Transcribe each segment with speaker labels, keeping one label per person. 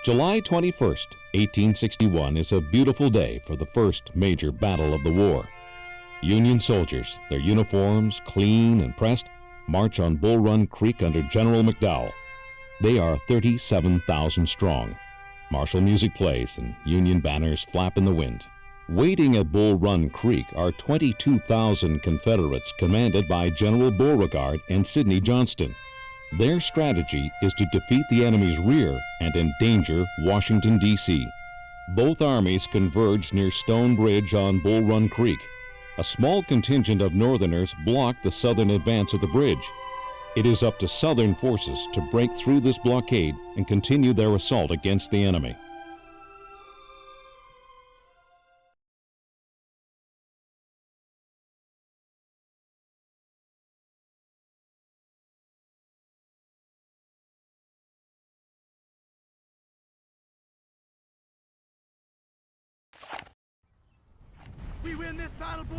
Speaker 1: July 21st, 1861 is a beautiful day for the first major battle of the war. Union soldiers, their uniforms clean and pressed, march on Bull Run Creek under General McDowell. They are 37,000 strong. Martial music plays and Union banners flap in the wind. Waiting at Bull Run Creek are 22,000 Confederates commanded by General Beauregard and Sidney Johnston. Their strategy is to defeat the enemy's rear and endanger Washington, D.C. Both armies converge near Stone Bridge on Bull Run Creek. A small contingent of Northerners block the southern advance of the bridge. It is up to Southern forces to break through this blockade and continue their assault against the enemy.
Speaker 2: We win this battle, boys!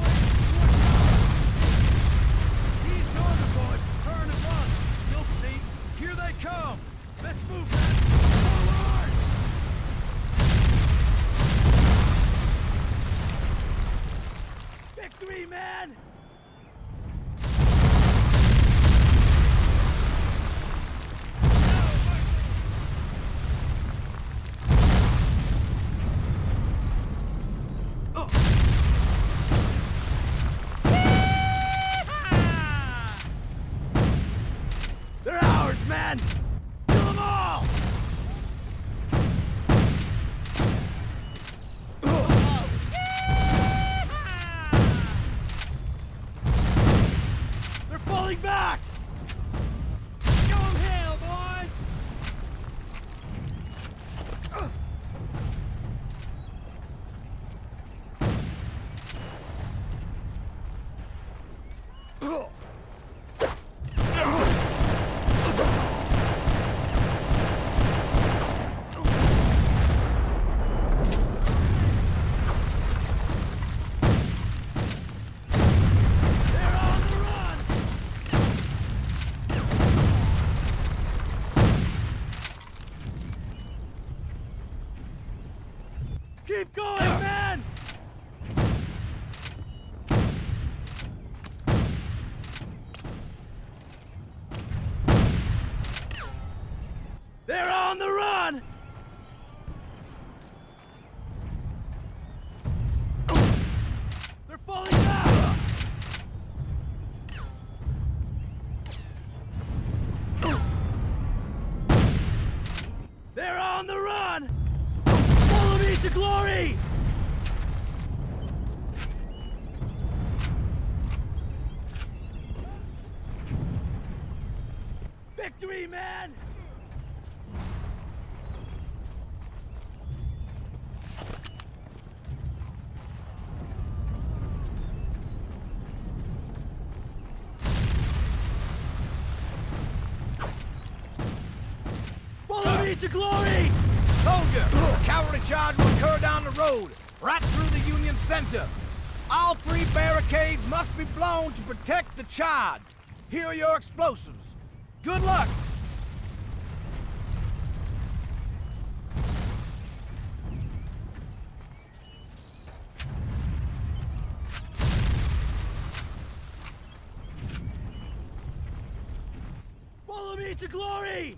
Speaker 2: These Northern boys turn and run! You'll see! Here they come! Let's move, man! Forward! Victory, man! Man! Kill them all! They're falling back! Go hell, boys! Keep going, man! They're on the run! They're falling down! They're on the run! Follow me to glory! Victory, man! Follow me to glory!
Speaker 3: Soldier, a cavalry charge will occur down the road, right through the Union center. All three barricades must be blown to protect the charge. Here are your explosives. Good luck!
Speaker 2: Follow me to glory!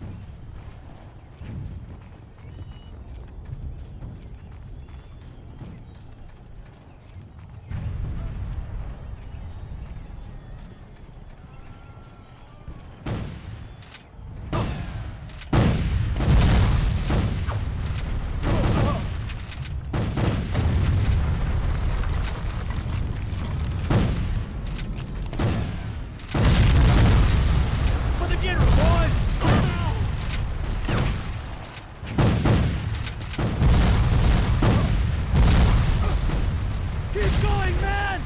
Speaker 2: For the general, boys! Keep going, man!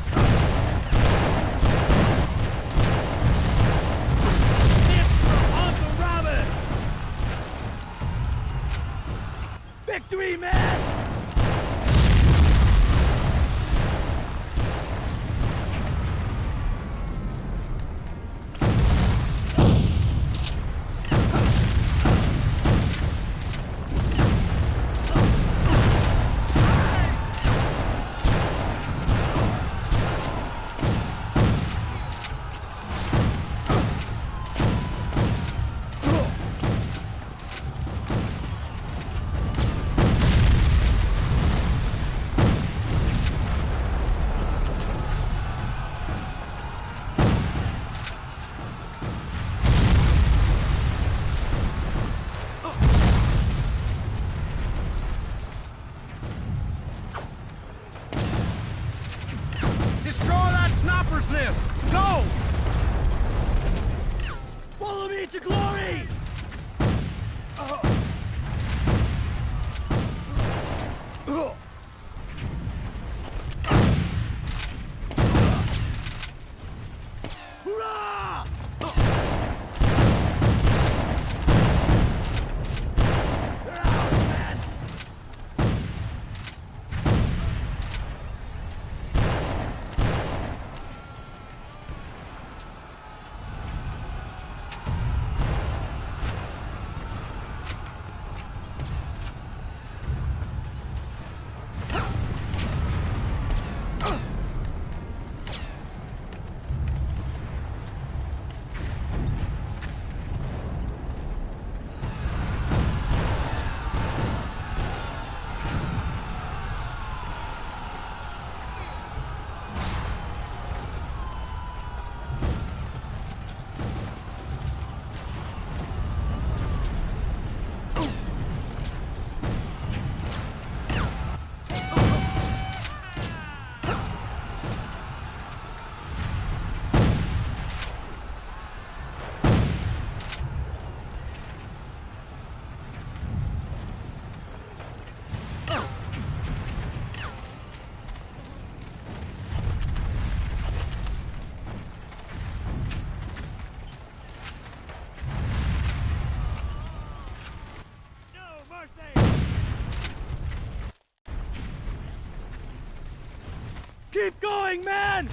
Speaker 2: This from Uncle Robert! Victory, man! business! Go! Follow me to glory! Hurrah! They're ours, man! Keep going, man!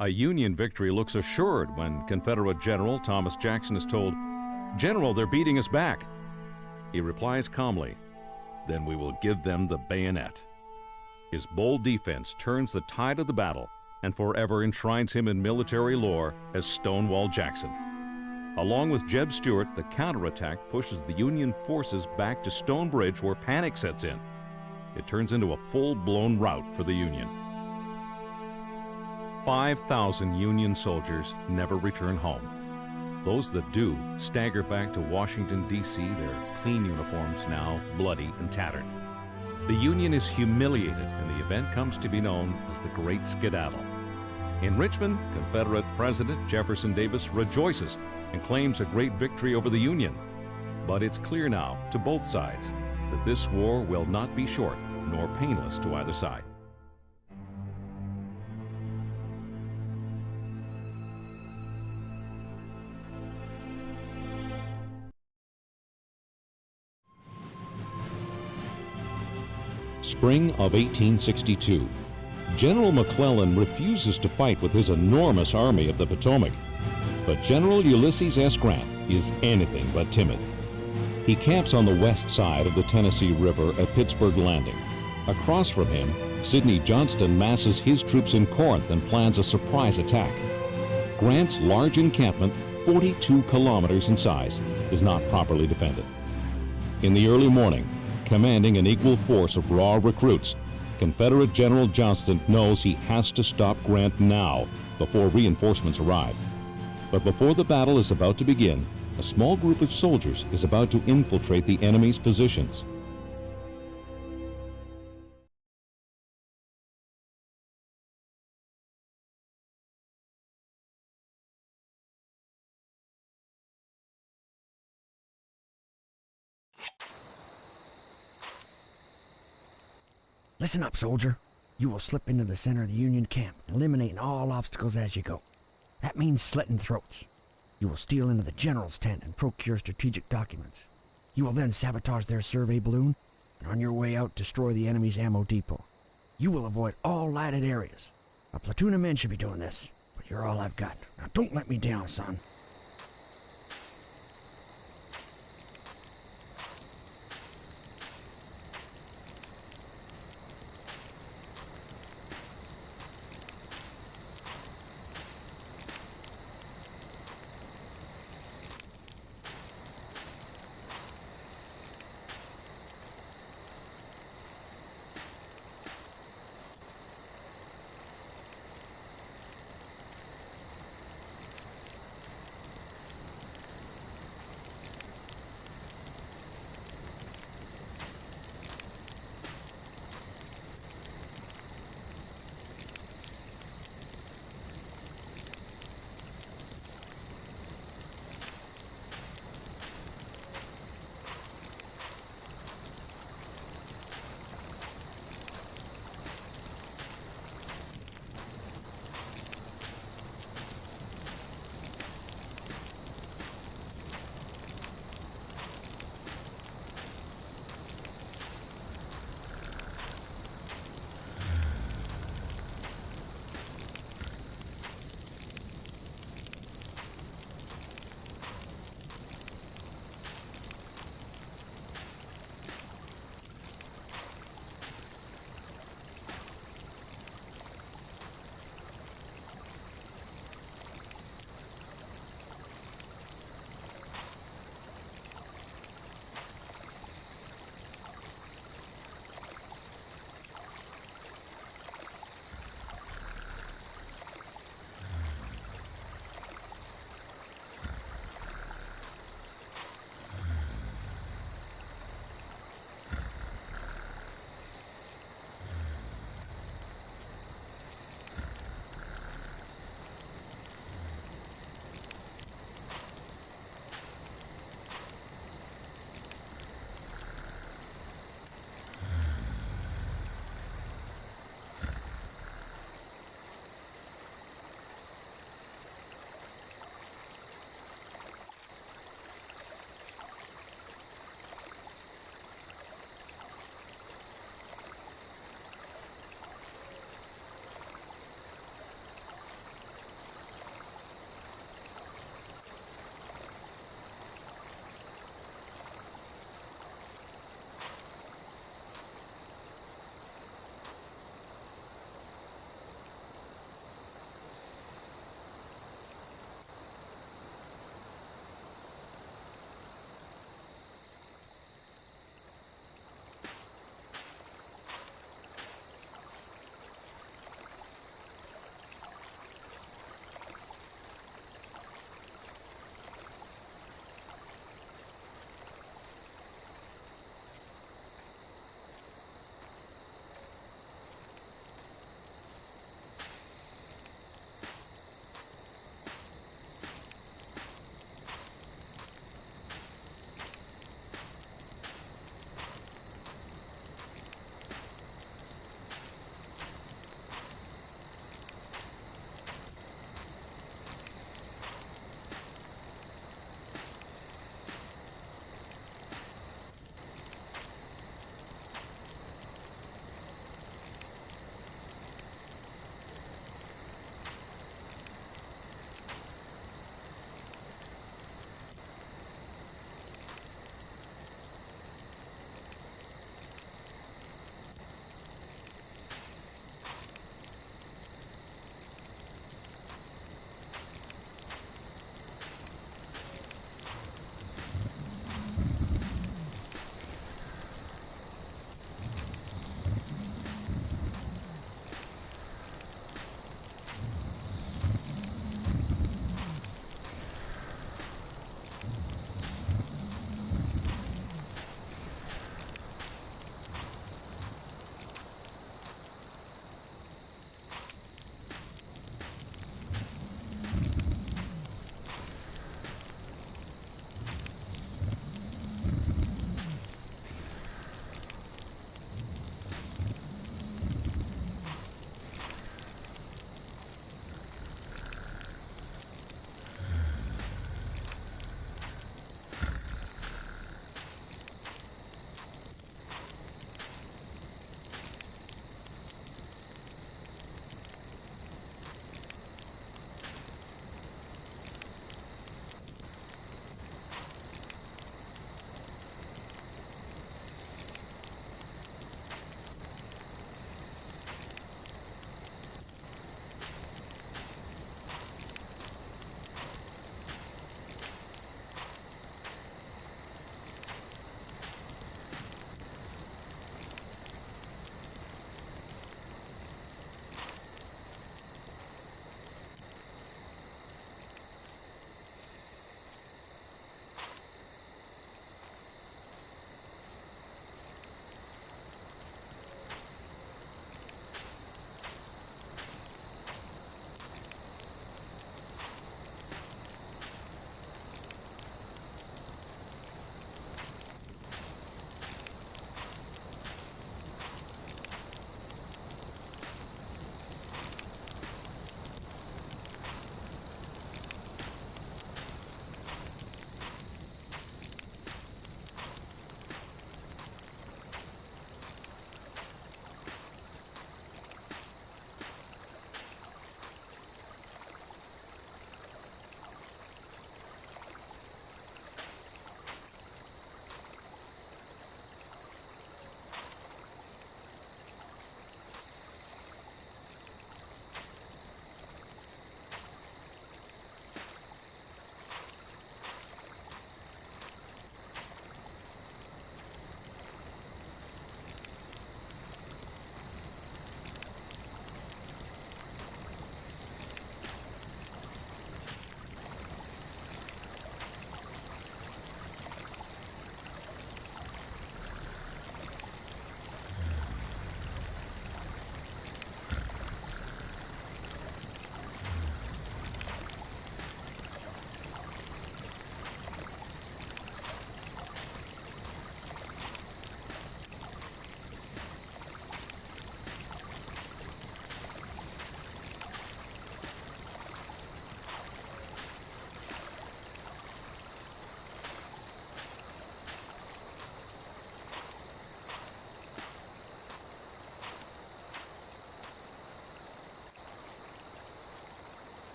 Speaker 1: A Union victory looks assured when Confederate General Thomas Jackson is told, "General, they're beating us back." He replies calmly, "Then we will give them the bayonet." His bold defense turns the tide of the battle and forever enshrines him in military lore as Stonewall Jackson. Along with Jeb Stuart, the counterattack pushes the Union forces back to Stone Bridge, where panic sets in. It turns into a full-blown rout for the Union. 5,000 Union soldiers never return home. Those that do stagger back to Washington, D.C., their clean uniforms now bloody and tattered. The Union is humiliated, and the event comes to be known as the Great Skedaddle. In Richmond, Confederate President Jefferson Davis rejoices and claims a great victory over the Union. But it's clear now to both sides that this war will not be short nor painless to either side. Spring of 1862. General McClellan refuses to fight with his enormous Army of the Potomac. But General Ulysses S. Grant is anything but timid. He camps on the west side of the Tennessee River at Pittsburgh Landing. Across from him, Sidney Johnston masses his troops in Corinth and plans a surprise attack. Grant's large encampment, 42 kilometers in size, is not properly defended. In the early morning, commanding an equal force of raw recruits, Confederate General Johnston knows he has to stop Grant now before reinforcements arrive. But before the battle is about to begin, a small group of soldiers is about to infiltrate the enemy's positions.
Speaker 4: Listen up, soldier. You will slip into the center of the Union camp, eliminating all obstacles as you go. That means slitting throats. You will steal into the general's tent and procure strategic documents. You will then sabotage their survey balloon, and on your way out, destroy the enemy's ammo depot. You will avoid all lighted areas. A platoon of men should be doing this, but you're all I've got. Now don't let me down, son.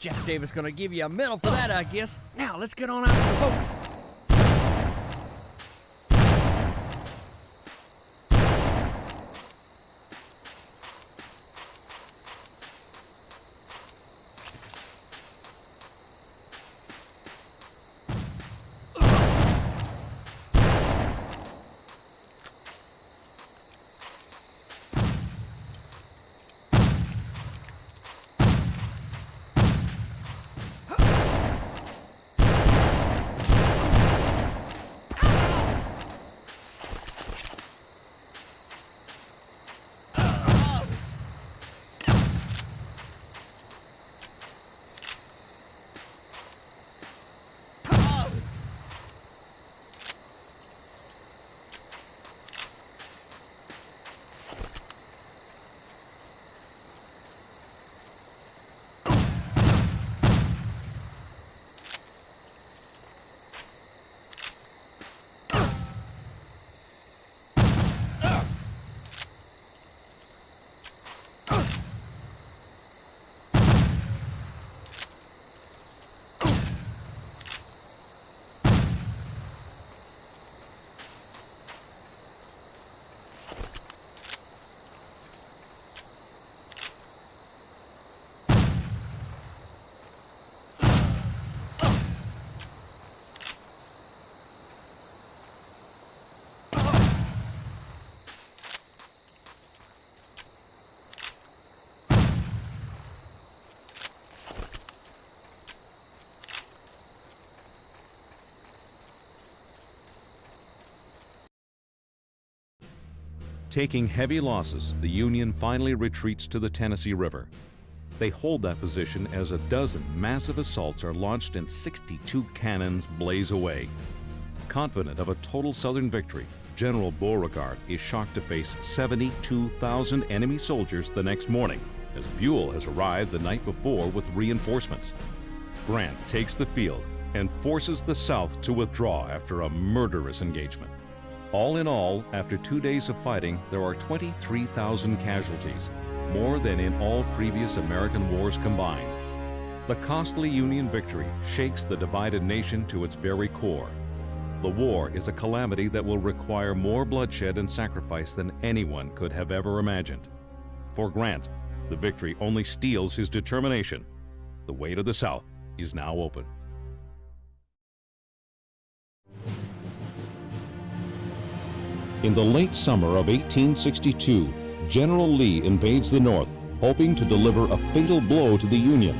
Speaker 4: Jeff Davis gonna give you a medal for that, I guess. Now, let's get on out to the boats.
Speaker 1: Taking heavy losses, the Union finally retreats to the Tennessee River. They hold that position as a dozen massive assaults are launched and 62 cannons blaze away. Confident of a total Southern victory, General Beauregard is shocked to face 72,000 enemy soldiers the next morning, as Buell has arrived the night before with reinforcements. Grant takes the field and forces the South to withdraw after a murderous engagement. All in all, after 2 days of fighting, there are 23,000 casualties, more than in all previous American wars combined. The costly Union victory shakes the divided nation to its very core. The war is a calamity that will require more bloodshed and sacrifice than anyone could have ever imagined. For Grant, the victory only steels his determination. The way to the South is now open. In the late summer of 1862, General Lee invades the North, hoping to deliver a fatal blow to the Union.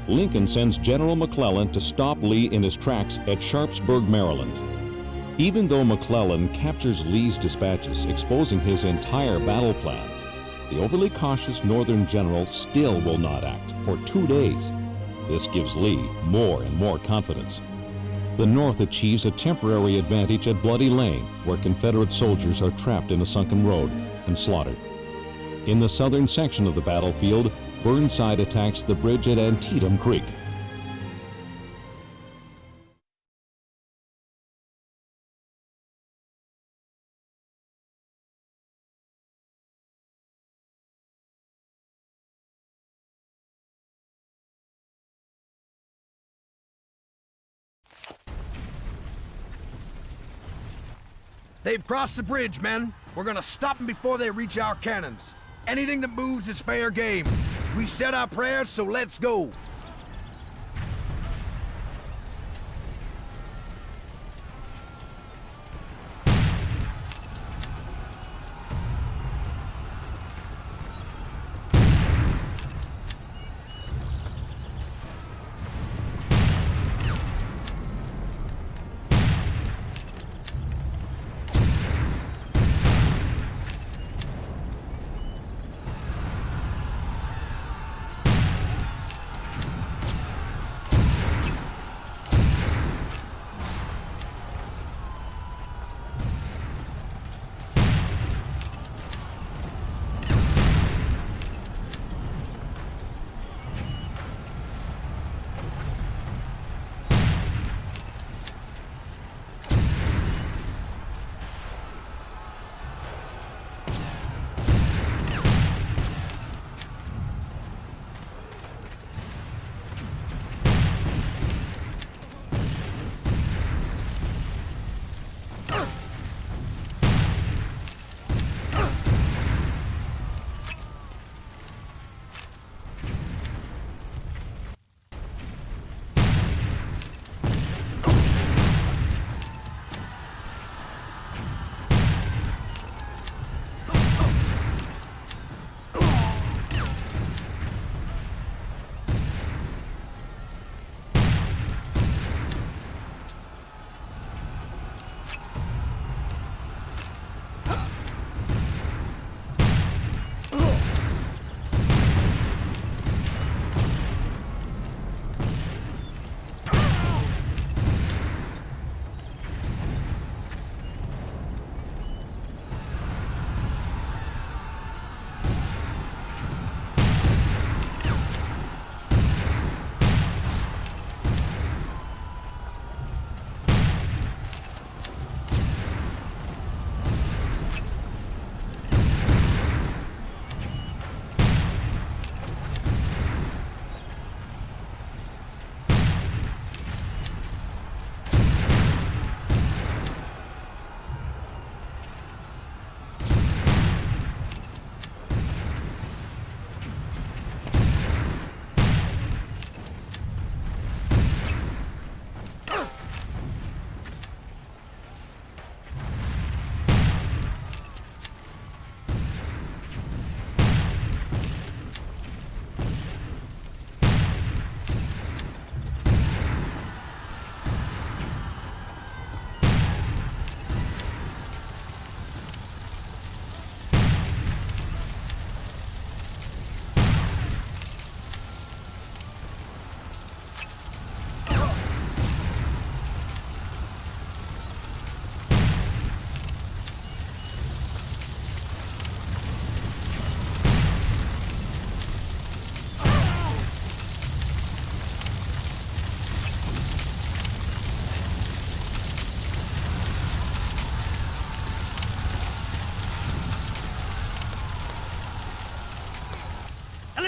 Speaker 1: Lincoln sends General McClellan to stop Lee in his tracks at Sharpsburg, Maryland. Even though McClellan captures Lee's dispatches, exposing his entire battle plan, the overly cautious Northern general still will not act for 2 days. This gives Lee more and more confidence. The North achieves a temporary advantage at Bloody Lane, where Confederate soldiers are trapped in a sunken road and slaughtered. In the southern section of the battlefield, Burnside attacks the bridge at Antietam Creek.
Speaker 3: They've crossed the bridge, men. We're gonna stop them before they reach our cannons. Anything that moves is fair game. We said our prayers, so let's go.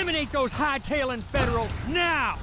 Speaker 5: Eliminate those hightailing Federals now!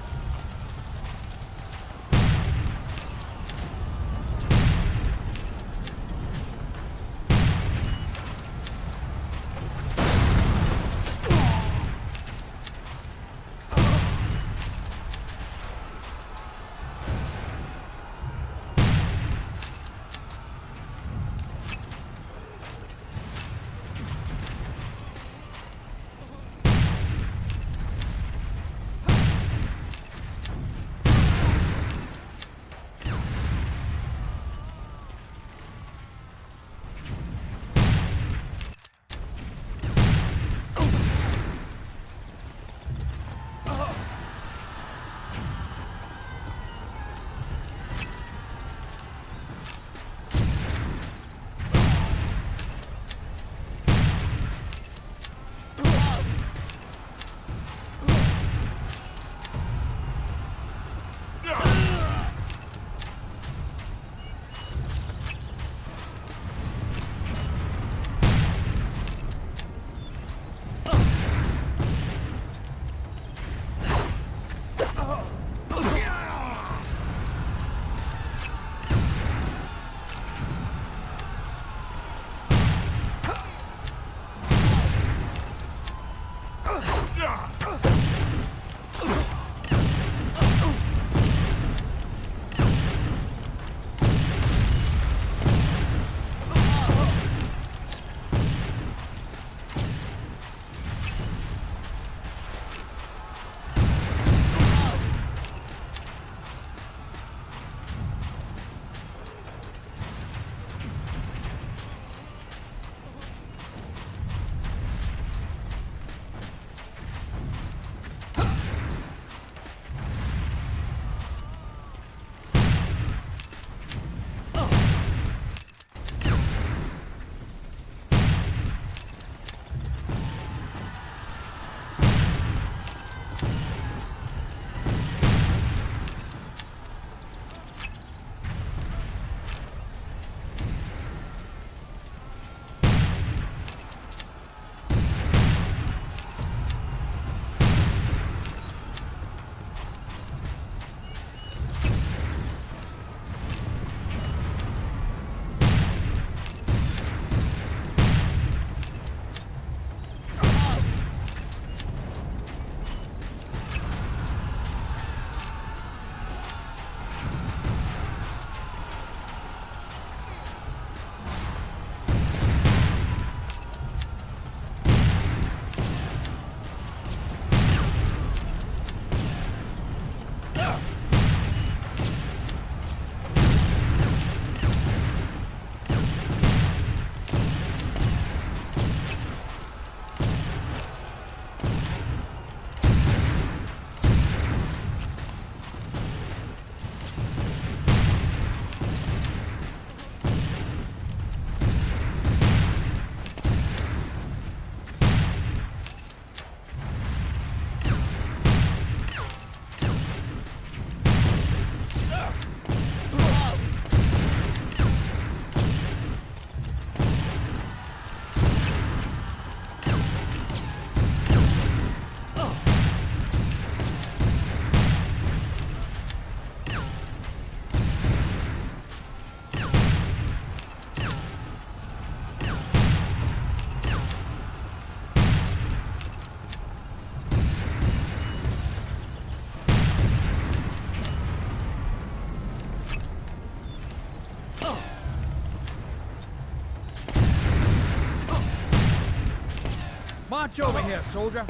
Speaker 5: March over here, soldier.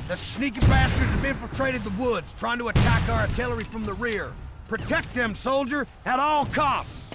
Speaker 3: The sneaky bastards have infiltrated the woods, trying to attack our artillery from the rear. Protect them, soldier, at all costs!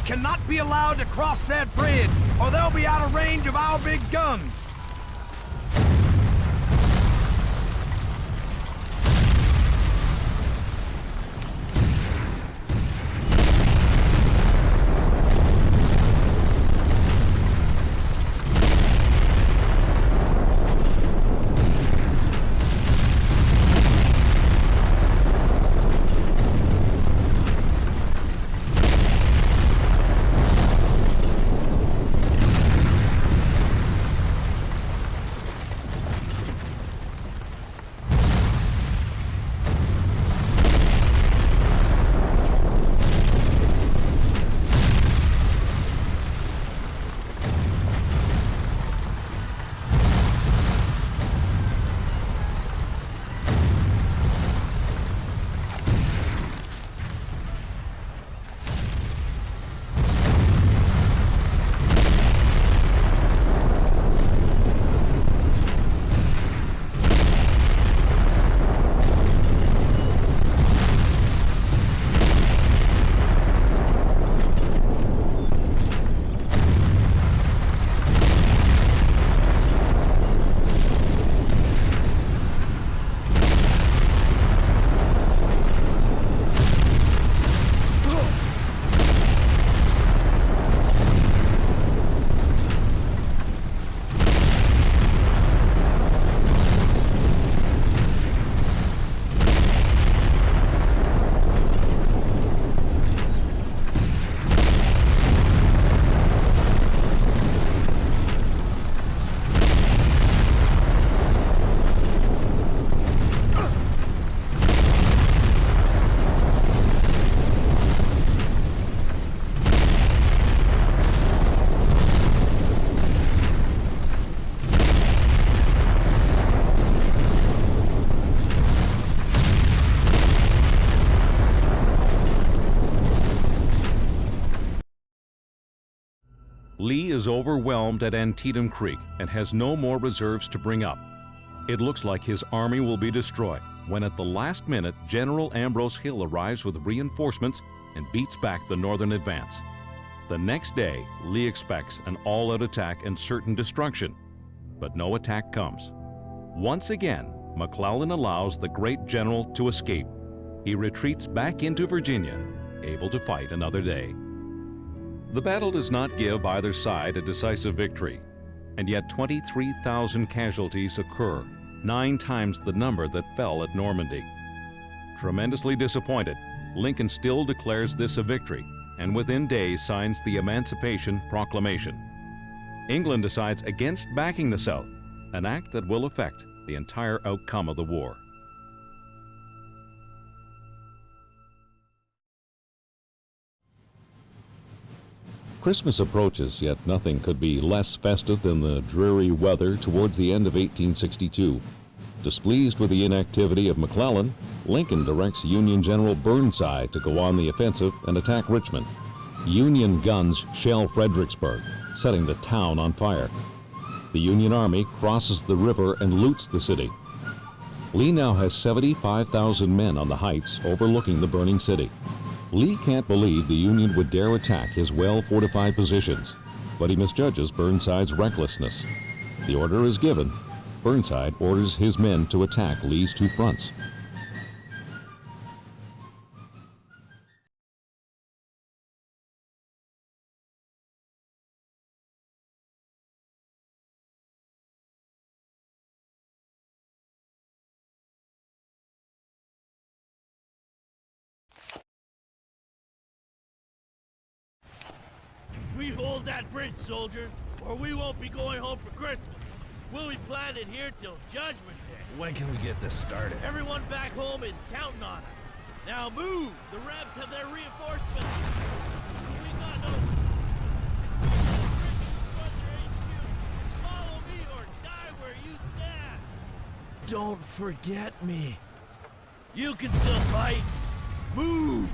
Speaker 3: cannot be allowed to cross that bridge, or they'll be out of range of our big guns.
Speaker 1: Lee is overwhelmed at Antietam Creek and has no more reserves to bring up. It looks like his army will be destroyed when at the last minute General Ambrose Hill arrives with reinforcements and beats back the northern advance. The next day, Lee expects an all-out attack and certain destruction, but no attack comes. Once again, McClellan allows the great general to escape. He retreats back into Virginia, able to fight another day. The battle does not give either side a decisive victory, and yet 23,000 casualties occur, 9 times the number that fell at Normandy. Tremendously disappointed, Lincoln still declares this a victory, and within days signs the Emancipation Proclamation. England decides against backing the South, an act that will affect the entire outcome of the war. Christmas approaches, yet nothing could be less festive than the dreary weather towards the end of 1862. Displeased with the inactivity of McClellan, Lincoln directs Union General Burnside to go on the offensive and attack Richmond. Union guns shell Fredericksburg, setting the town on fire. The Union Army crosses the river and loots the city. Lee now has 75,000 men on the heights overlooking the burning city. Lee can't believe the Union would dare attack his well-fortified positions, but he misjudges Burnside's recklessness. The order is given. Burnside orders his men to attack Lee's 2 fronts.
Speaker 6: We hold that bridge, soldiers, or we won't be going home for Christmas. We'll be planted here till Judgment Day.
Speaker 2: When can we get this started?
Speaker 6: Everyone back home is counting on us. Now move! The Rebs have their reinforcements. We got no... Follow me or die where you stand.
Speaker 2: Don't forget me.
Speaker 6: You can still fight. Move!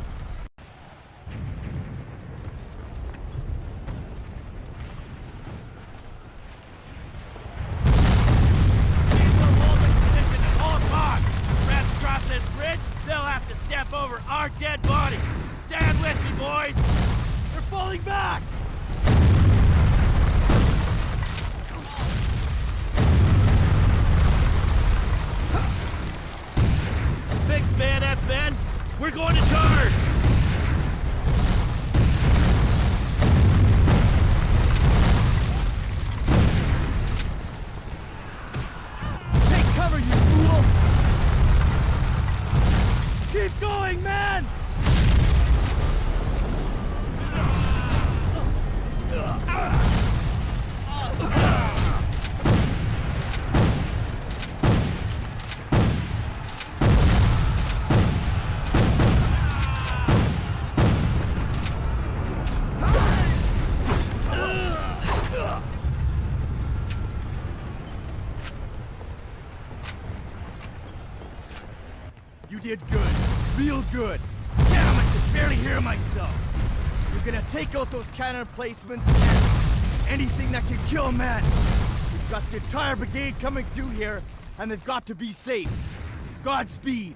Speaker 6: They'll have to step over our dead body. Stand with me, boys. They're falling back! Fixed, bayonets, man! We're going to charge!
Speaker 5: Take cover, you fool!
Speaker 6: Keep going, man!
Speaker 5: You did good. Real good. Damn, I can barely hear myself. You're gonna take out those cannon placements and anything that can kill a man. We've got the entire brigade coming through here, and they've got to be safe. Godspeed.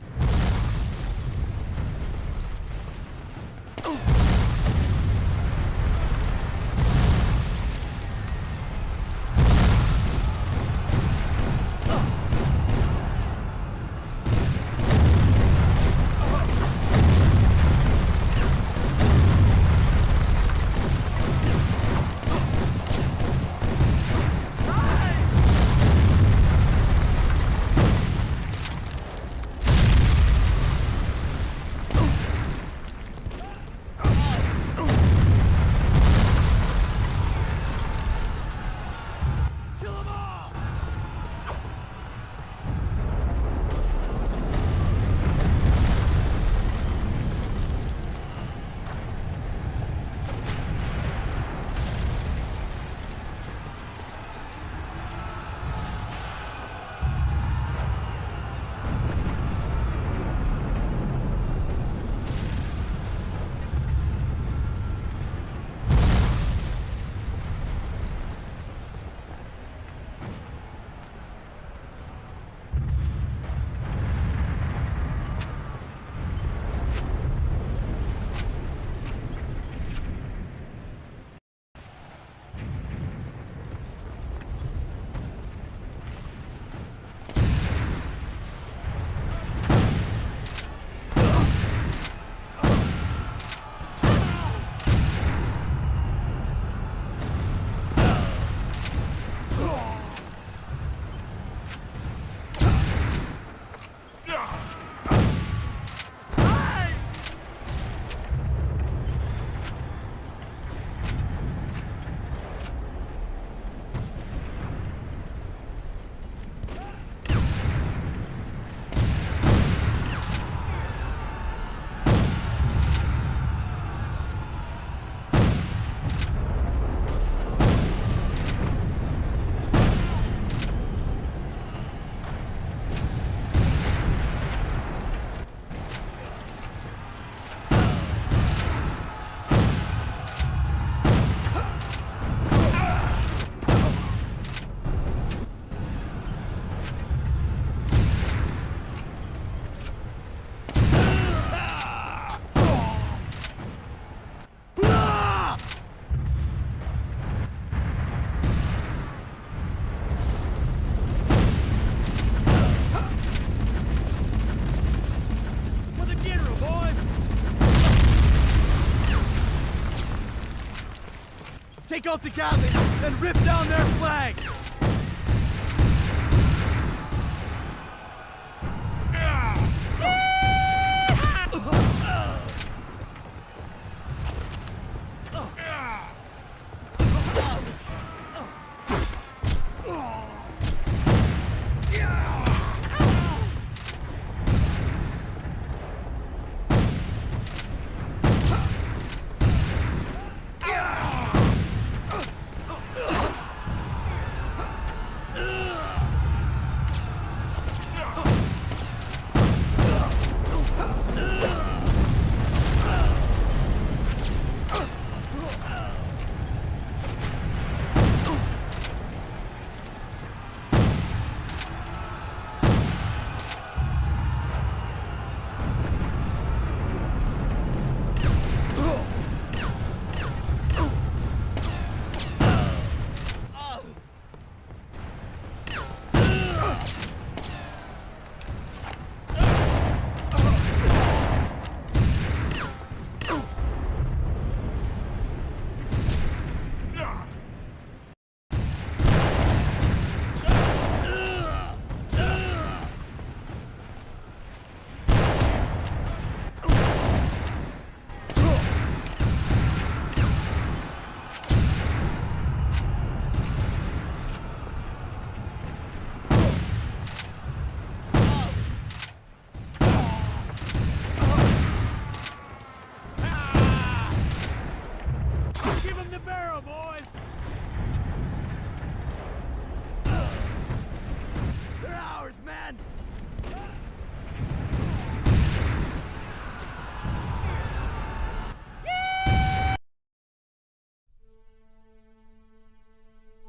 Speaker 5: Take out the Gatling, then rip down their flag!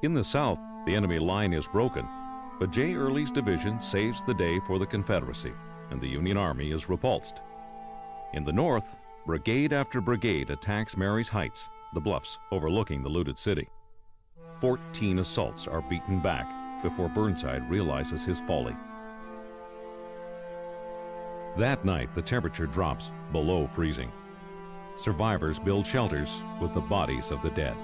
Speaker 1: In the south, the enemy line is broken, but J. Early's division saves the day for the Confederacy, and the Union Army is repulsed. In the north, brigade after brigade attacks Mary's Heights, the bluffs overlooking the looted city. 14 assaults are beaten back before Burnside realizes his folly. That night, the temperature drops below freezing. Survivors build shelters with the bodies of the dead.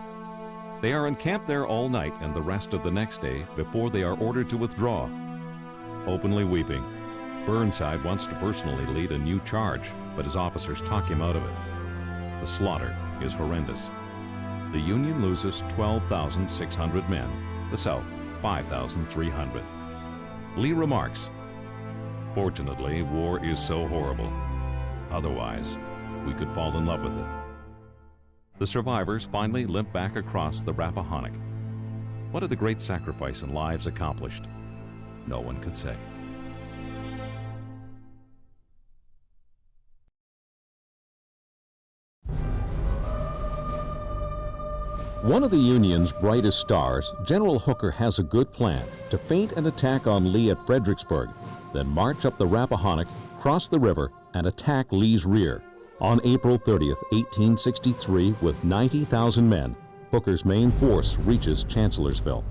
Speaker 1: They are encamped there all night and the rest of the next day before they are ordered to withdraw. Openly weeping, Burnside wants to personally lead a new charge, but his officers talk him out of it. The slaughter is horrendous. The Union loses 12,600 men, the South 5,300. Lee remarks, "Fortunately, war is so horrible. Otherwise, we could fall in love with it." The survivors finally limp back across the Rappahannock. What had the great sacrifice and lives accomplished? No one could say. One of the Union's brightest stars, General Hooker has a good plan to feint an attack on Lee at Fredericksburg, then march up the Rappahannock, cross the river, and attack Lee's rear. On April 30th, 1863, with 90,000 men, Hooker's main force reaches Chancellorsville.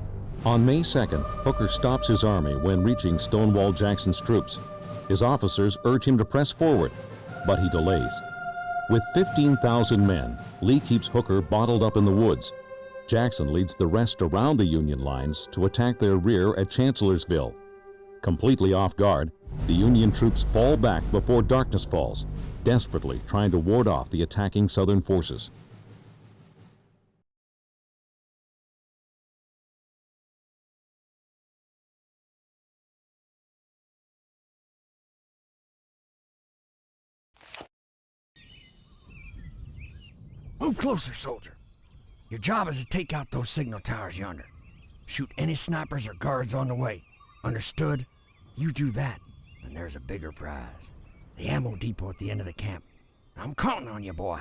Speaker 1: On May 2nd, Hooker stops his army when reaching Stonewall Jackson's troops. His officers urge him to press forward, but he delays. With 15,000 men, Lee keeps Hooker bottled up in the woods. Jackson leads the rest around the Union lines to attack their rear at Chancellorsville. Completely off guard, the Union troops fall back before darkness falls, desperately trying to ward off the attacking Southern forces.
Speaker 4: Move closer, soldier. Your job is to take out those signal towers yonder. Shoot any snipers or guards on the way. Understood? You do that, and there's a bigger prize. The ammo depot at the end of the camp. I'm counting on you, boy.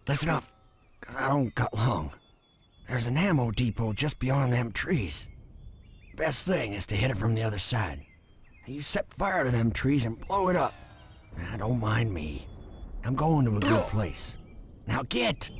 Speaker 4: Listen up, 'cause I don't got long. There's an ammo depot just beyond them trees. Best thing is to hit it from the other side. You set fire to them trees and blow it up. Now, don't mind me. I'm going to a good place. Now get!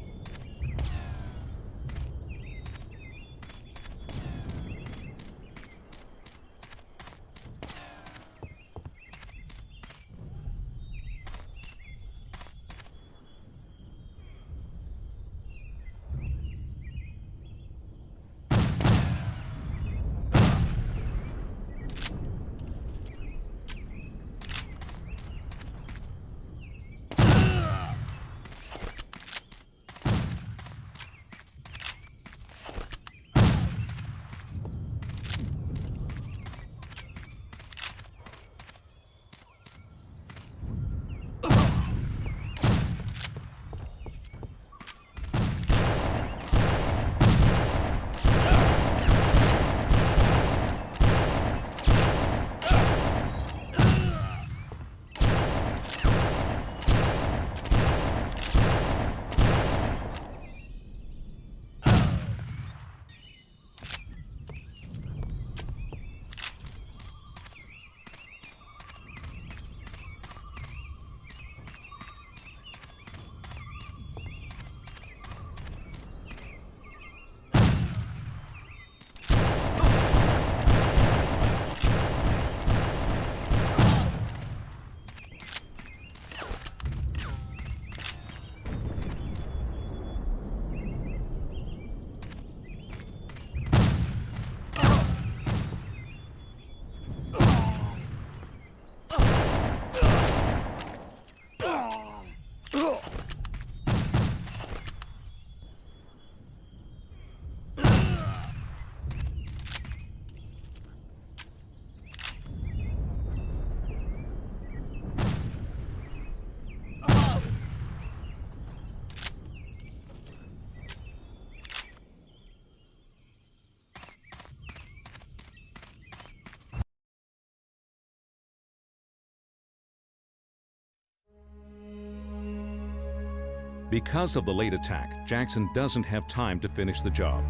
Speaker 1: Because of the late attack, Jackson doesn't have time to finish the job.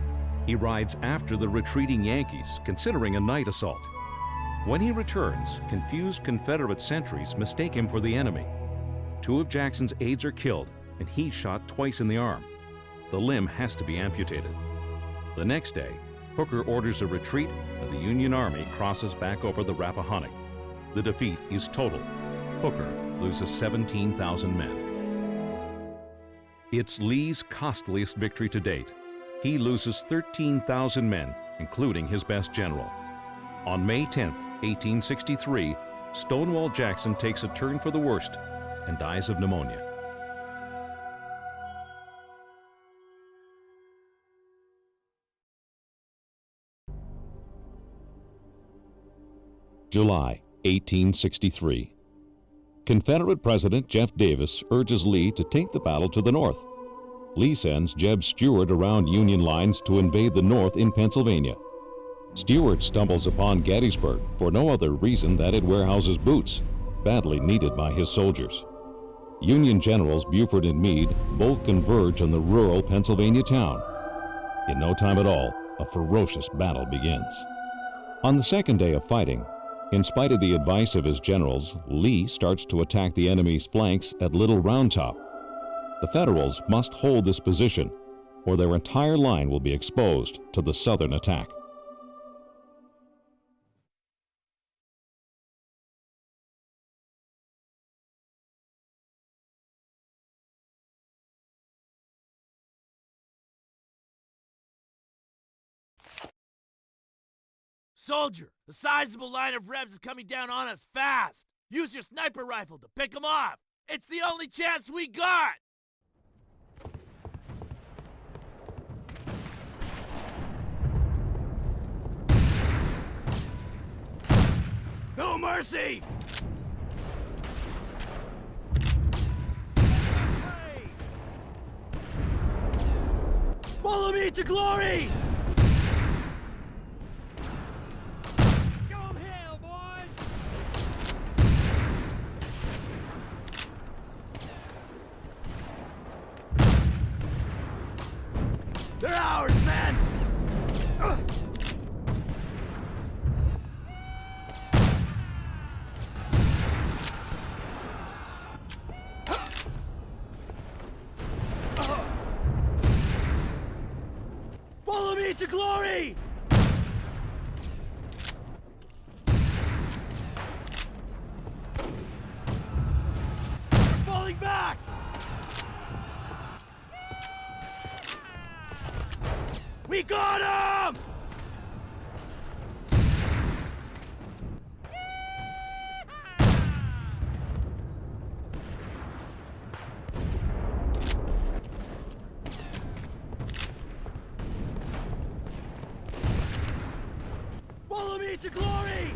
Speaker 1: He rides after the retreating Yankees, considering a night assault. When he returns, confused Confederate sentries mistake him for the enemy. 2 of Jackson's aides are killed, and he's shot twice in the arm. The limb has to be amputated. The next day, Hooker orders a retreat, and the Union Army crosses back over the Rappahannock. The defeat is total. Hooker loses 17,000 men. It's Lee's costliest victory to date. He loses 13,000 men, including his best general. On May 10, 1863, Stonewall Jackson takes a turn for the worst and dies of pneumonia. July 1863. Confederate President Jeff Davis urges Lee to take the battle to the north. Lee sends Jeb Stuart around Union lines to invade the north in Pennsylvania. Stuart stumbles upon Gettysburg for no other reason than it warehouses boots, badly needed by his soldiers. Union generals Buford and Meade both converge on the rural Pennsylvania town. In no time at all, a ferocious battle begins. On the second day of fighting, in spite of the advice of his generals, Lee starts to attack the enemy's flanks at Little Round Top. The Federals must hold this position, or their entire line will be exposed to the Southern attack.
Speaker 6: Soldier, a sizable line of Rebs is coming down on us fast. Use your sniper rifle to pick them off. It's the only chance we got! No mercy! Follow me to glory! Show 'em hell, boys! They're ours, man! Follow me to glory! We're falling back! We got him! Follow me to glory!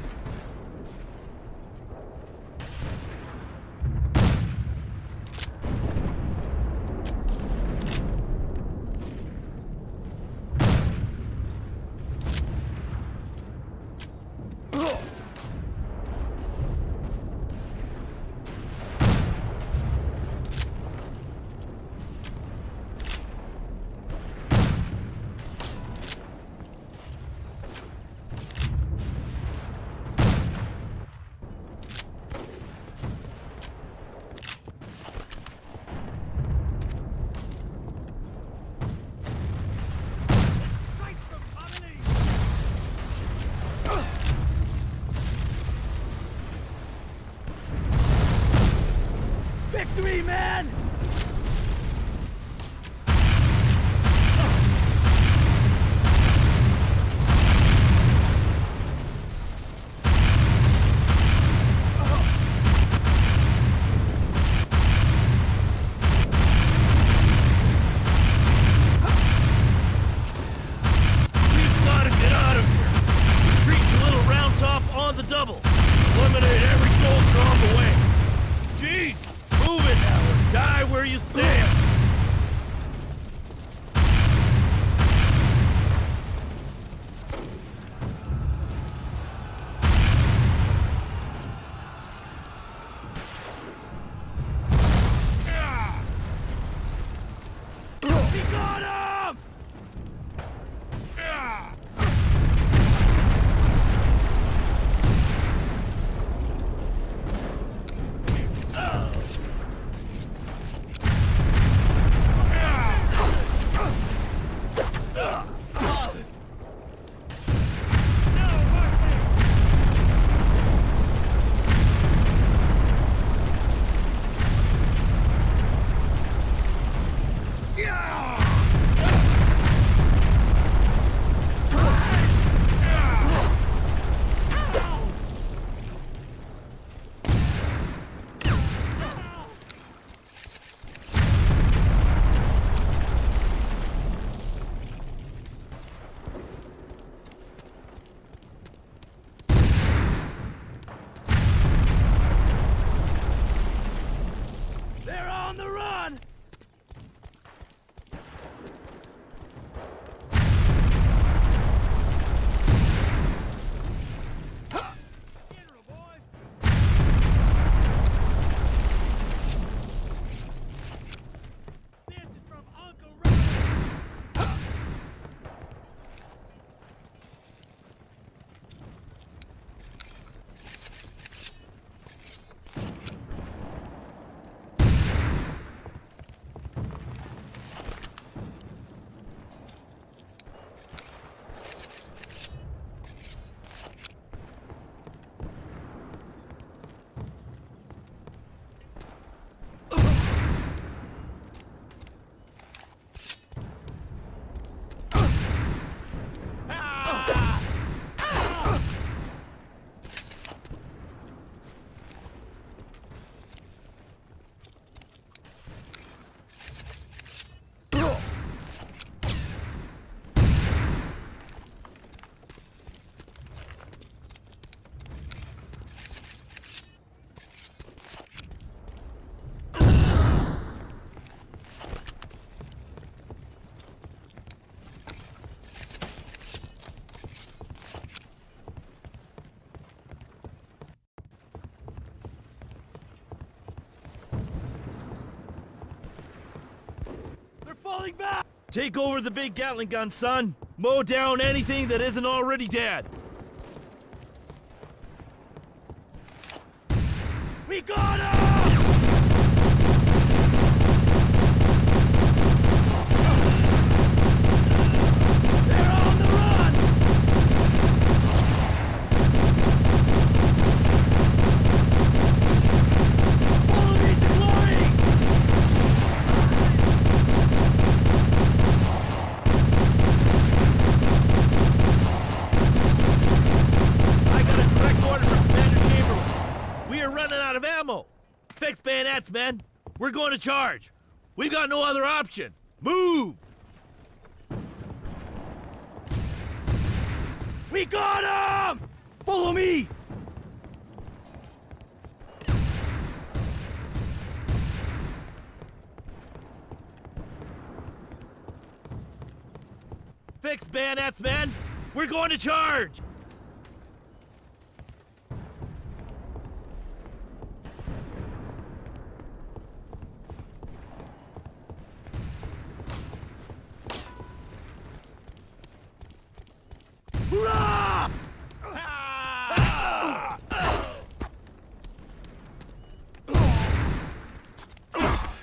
Speaker 6: Victory, man! We've got to get out of here. Retreat to Little Round Top on the double. Eliminate every soldier on the way. Jeez! Move it now or die where you stand! We got him!
Speaker 5: falling back!
Speaker 6: Take over the big Gatling gun, son. Mow down anything that isn't already dead.
Speaker 5: We got him! They're on the run! Follow me to glory!
Speaker 6: I got a direct order from Commander Chamberlain. We are running out of ammo. Fix bayonets, men. We're going to charge. We've got no other option. Move!
Speaker 5: We got him! Follow me!
Speaker 6: Fix bayonets, men. We're going to charge.
Speaker 5: Hurrah!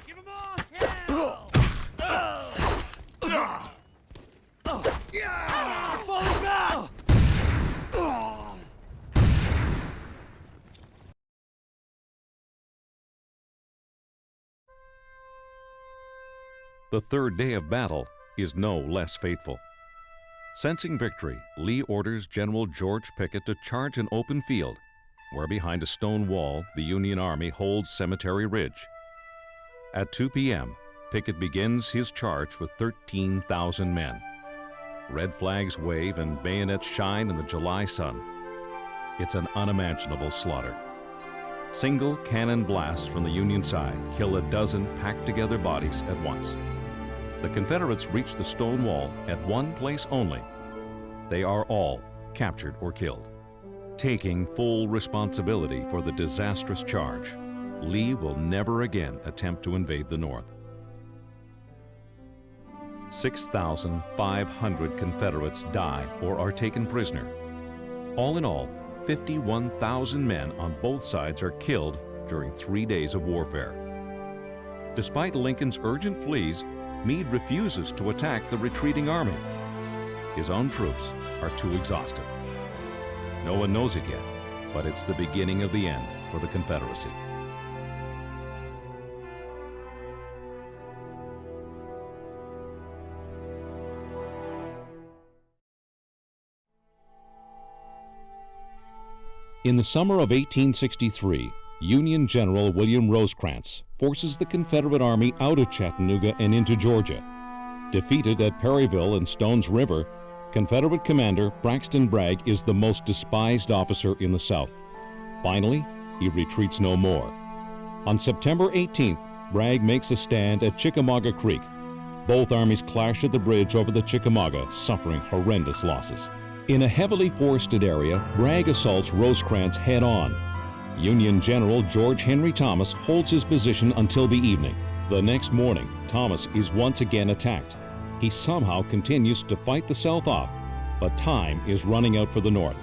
Speaker 6: Give them all hell!
Speaker 5: Falling back!
Speaker 1: The third day of battle is no less fateful. Sensing victory, Lee orders General George Pickett to charge an open field, where behind a stone wall the Union Army holds Cemetery Ridge. At 2 p.m., Pickett begins his charge with 13,000 men. Red flags wave and bayonets shine in the July sun. It's an unimaginable slaughter. Single cannon blasts from the Union side kill a dozen packed-together bodies at once. The Confederates reach the stone wall at one place only. They are all captured or killed. Taking full responsibility for the disastrous charge, Lee will never again attempt to invade the North. 6,500 Confederates die or are taken prisoner. All in all, 51,000 men on both sides are killed during 3 days of warfare. Despite Lincoln's urgent pleas, Meade refuses to attack the retreating army. His own troops are too exhausted. No one knows it yet, but it's the beginning of the end for the Confederacy. In the summer of 1863, Union General William Rosecrans forces the Confederate Army out of Chattanooga and into Georgia. Defeated at Perryville and Stones River, Confederate Commander Braxton Bragg is the most despised officer in the South. Finally, he retreats no more. On September 18th, Bragg makes a stand at Chickamauga Creek. Both armies clash at the bridge over the Chickamauga, suffering horrendous losses. In a heavily forested area, Bragg assaults Rosecrans head-on. Union General George Henry Thomas holds his position until the evening. The next morning, Thomas is once again attacked. He somehow continues to fight the South off, but time is running out for the North.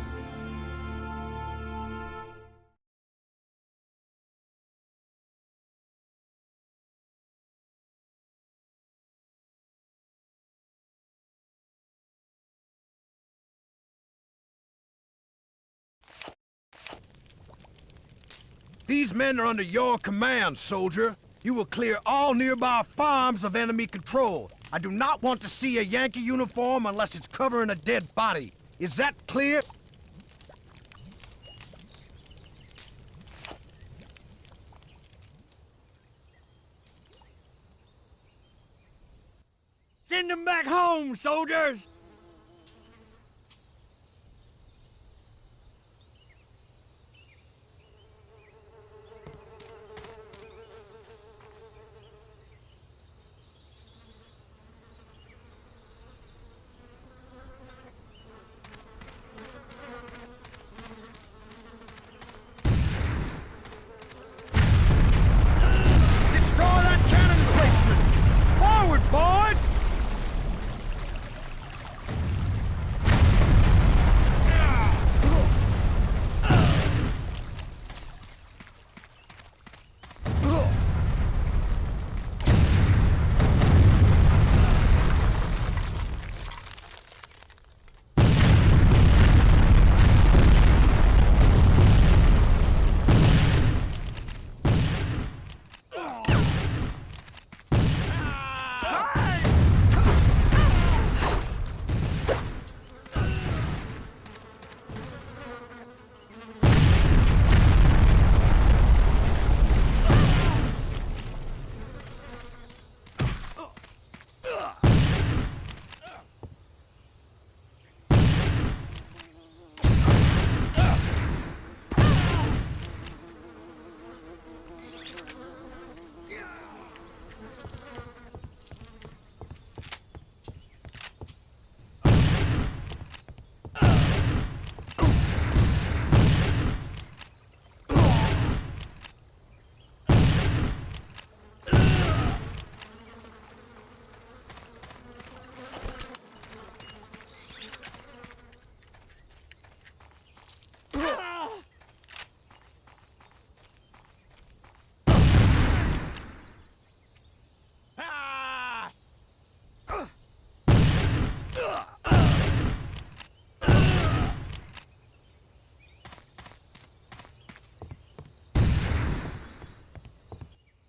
Speaker 3: These men are under your command, soldier. You will clear all nearby farms of enemy control. I do not want to see a Yankee uniform unless it's covering a dead body. Is that clear?
Speaker 5: Send them back home, soldiers!
Speaker 3: Destroy that cannon emplacement! Forward, boys!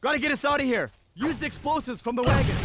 Speaker 5: Gotta get us out of here. Use the explosives from the wagon.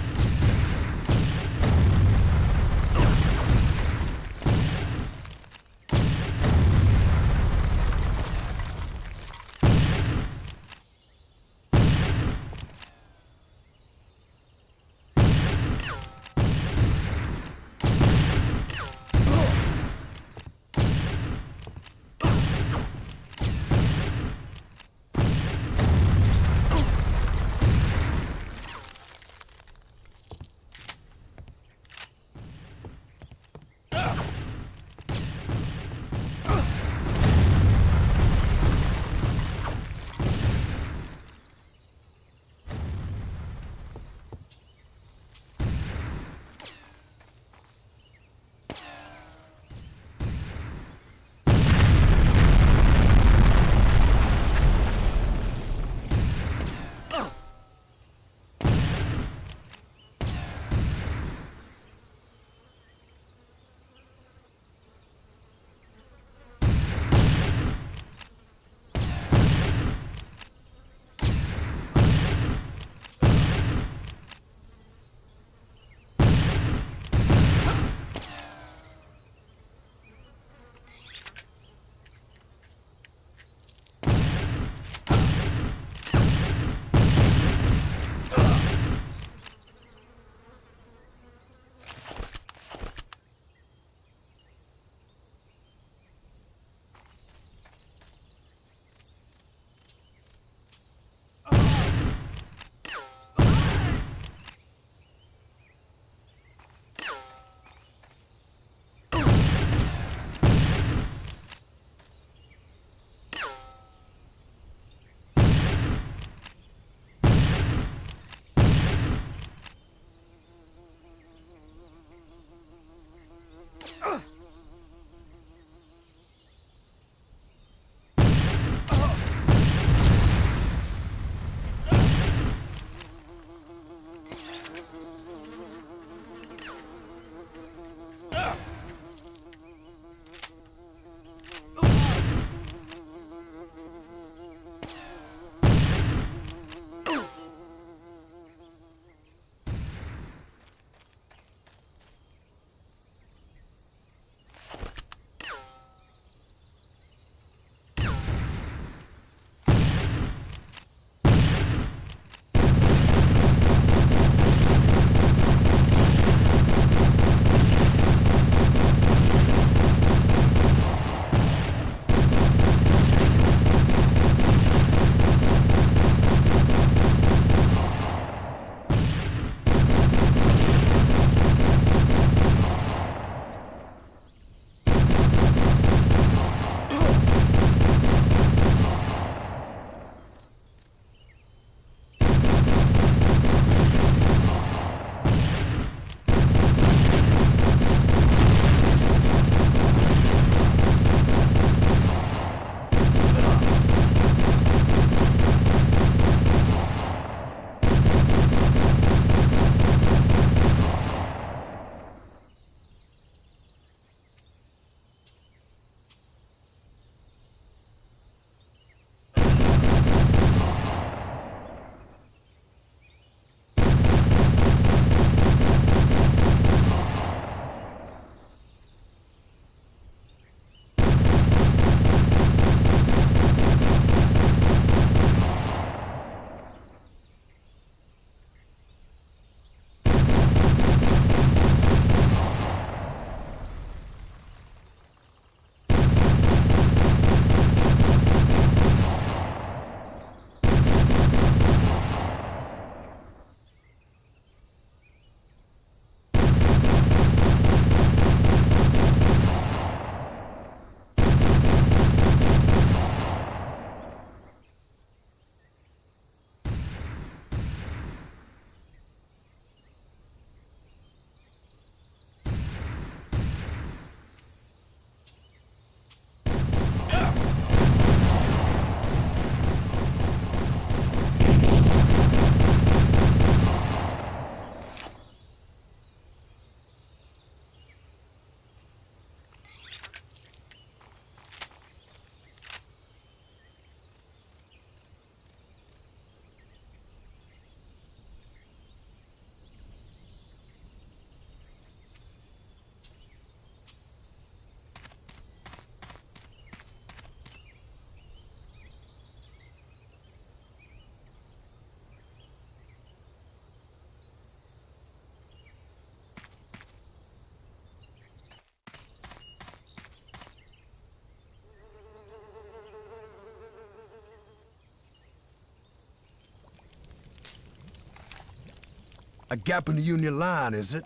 Speaker 3: A gap in the Union line, is it?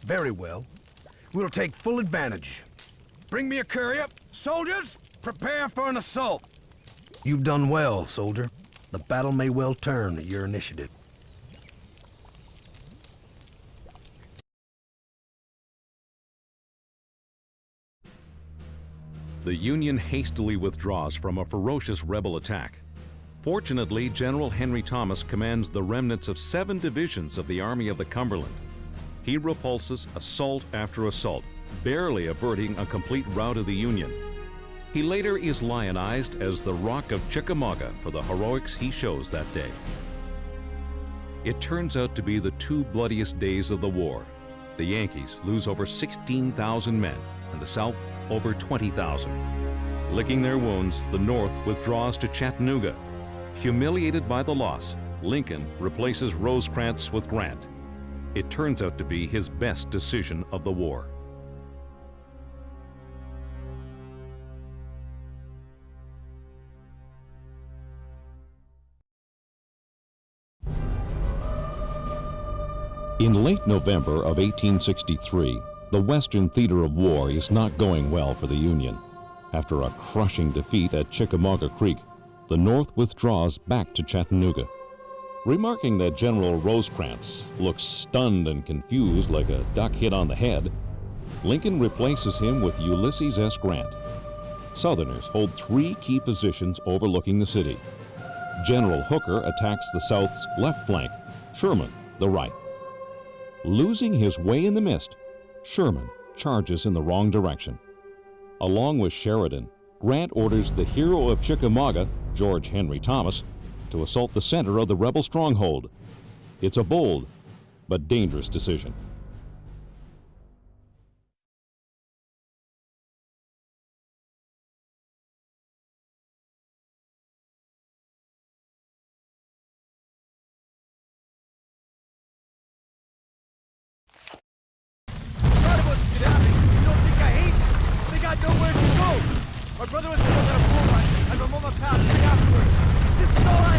Speaker 3: Very well. We'll take full advantage. Bring me a courier. Soldiers, prepare for an assault. You've done well, soldier. The battle may well turn at your initiative.
Speaker 1: The Union hastily withdraws from a ferocious rebel attack. Fortunately, General Henry Thomas commands the remnants of 7 divisions of the Army of the Cumberland. He repulses assault after assault, barely averting a complete rout of the Union. He later is lionized as the Rock of Chickamauga for the heroics he shows that day. It turns out to be the 2 bloodiest days of the war. The Yankees lose over 16,000 men, and the South over 20,000. Licking their wounds, the North withdraws to Chattanooga. Humiliated by the loss, Lincoln replaces Rosecrans with Grant. It turns out to be his best decision of the war. In late November of 1863, the Western theater of war is not going well for the Union. After a crushing defeat at Chickamauga Creek, the North withdraws back to Chattanooga. Remarking that General Rosecrans looks stunned and confused like a duck hit on the head, Lincoln replaces him with Ulysses S. Grant. Southerners hold 3 key positions overlooking the city. General Hooker attacks the South's left flank, Sherman the right. Losing his way in the mist, Sherman charges in the wrong direction. Along with Sheridan, Grant orders the hero of Chickamauga, George Henry Thomas, to assault the center of the rebel stronghold. It's a bold but dangerous decision.
Speaker 5: Sorry about skedaddling. You don't think I hate? I think I know where to go. My brother was killed at a bull run, and Ramona passed right afterwards. This is all I...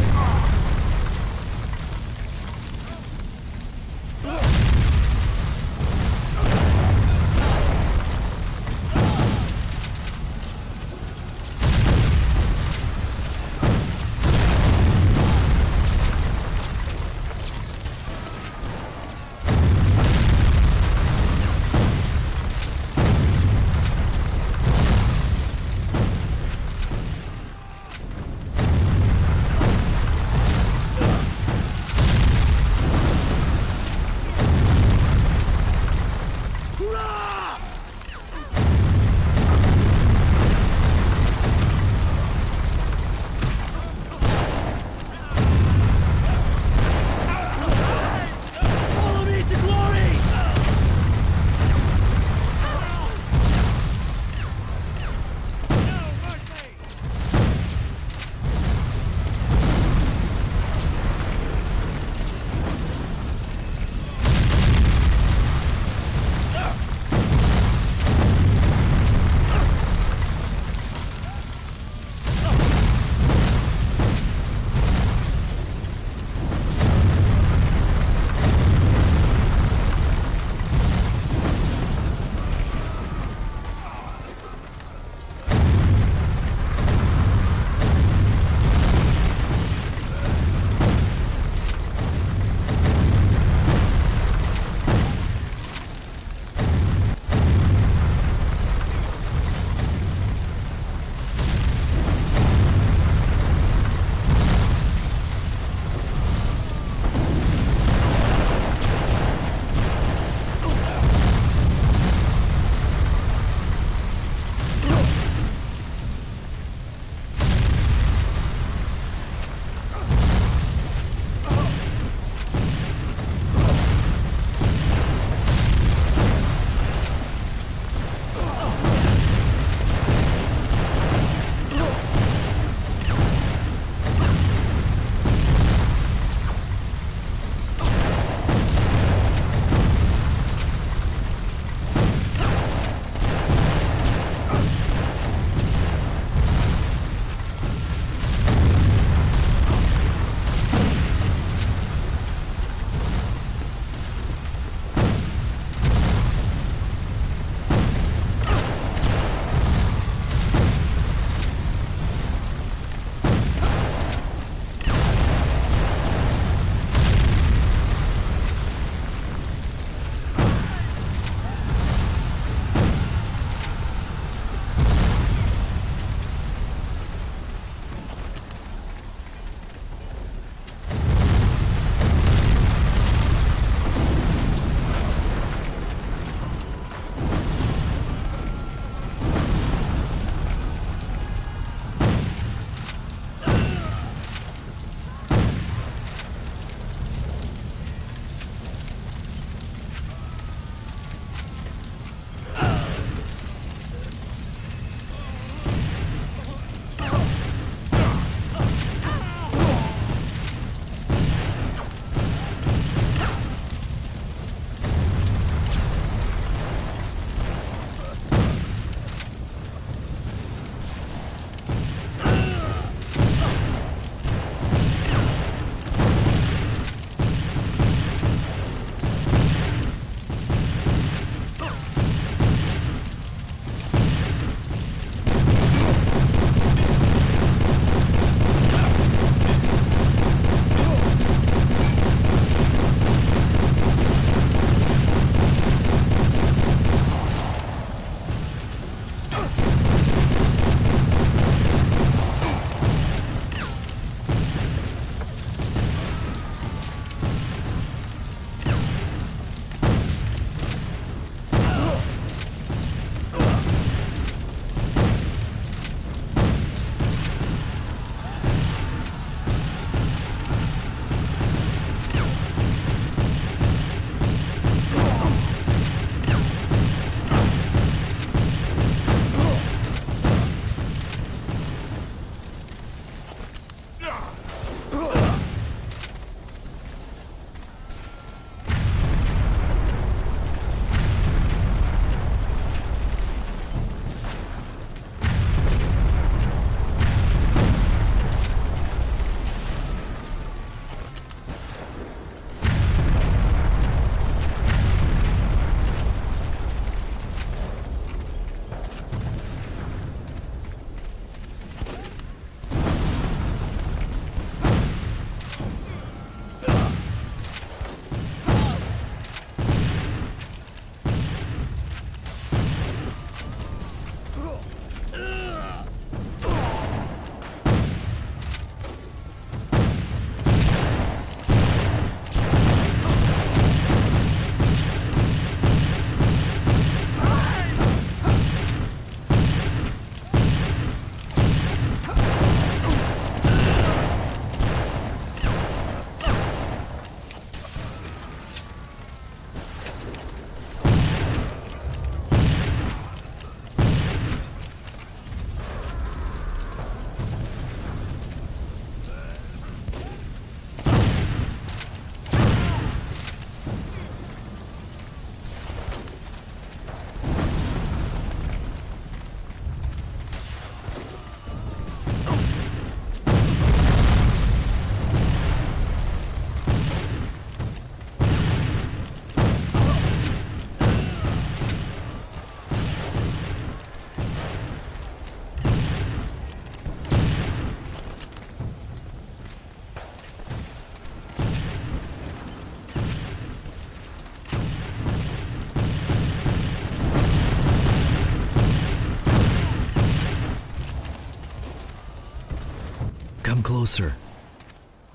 Speaker 7: Come closer.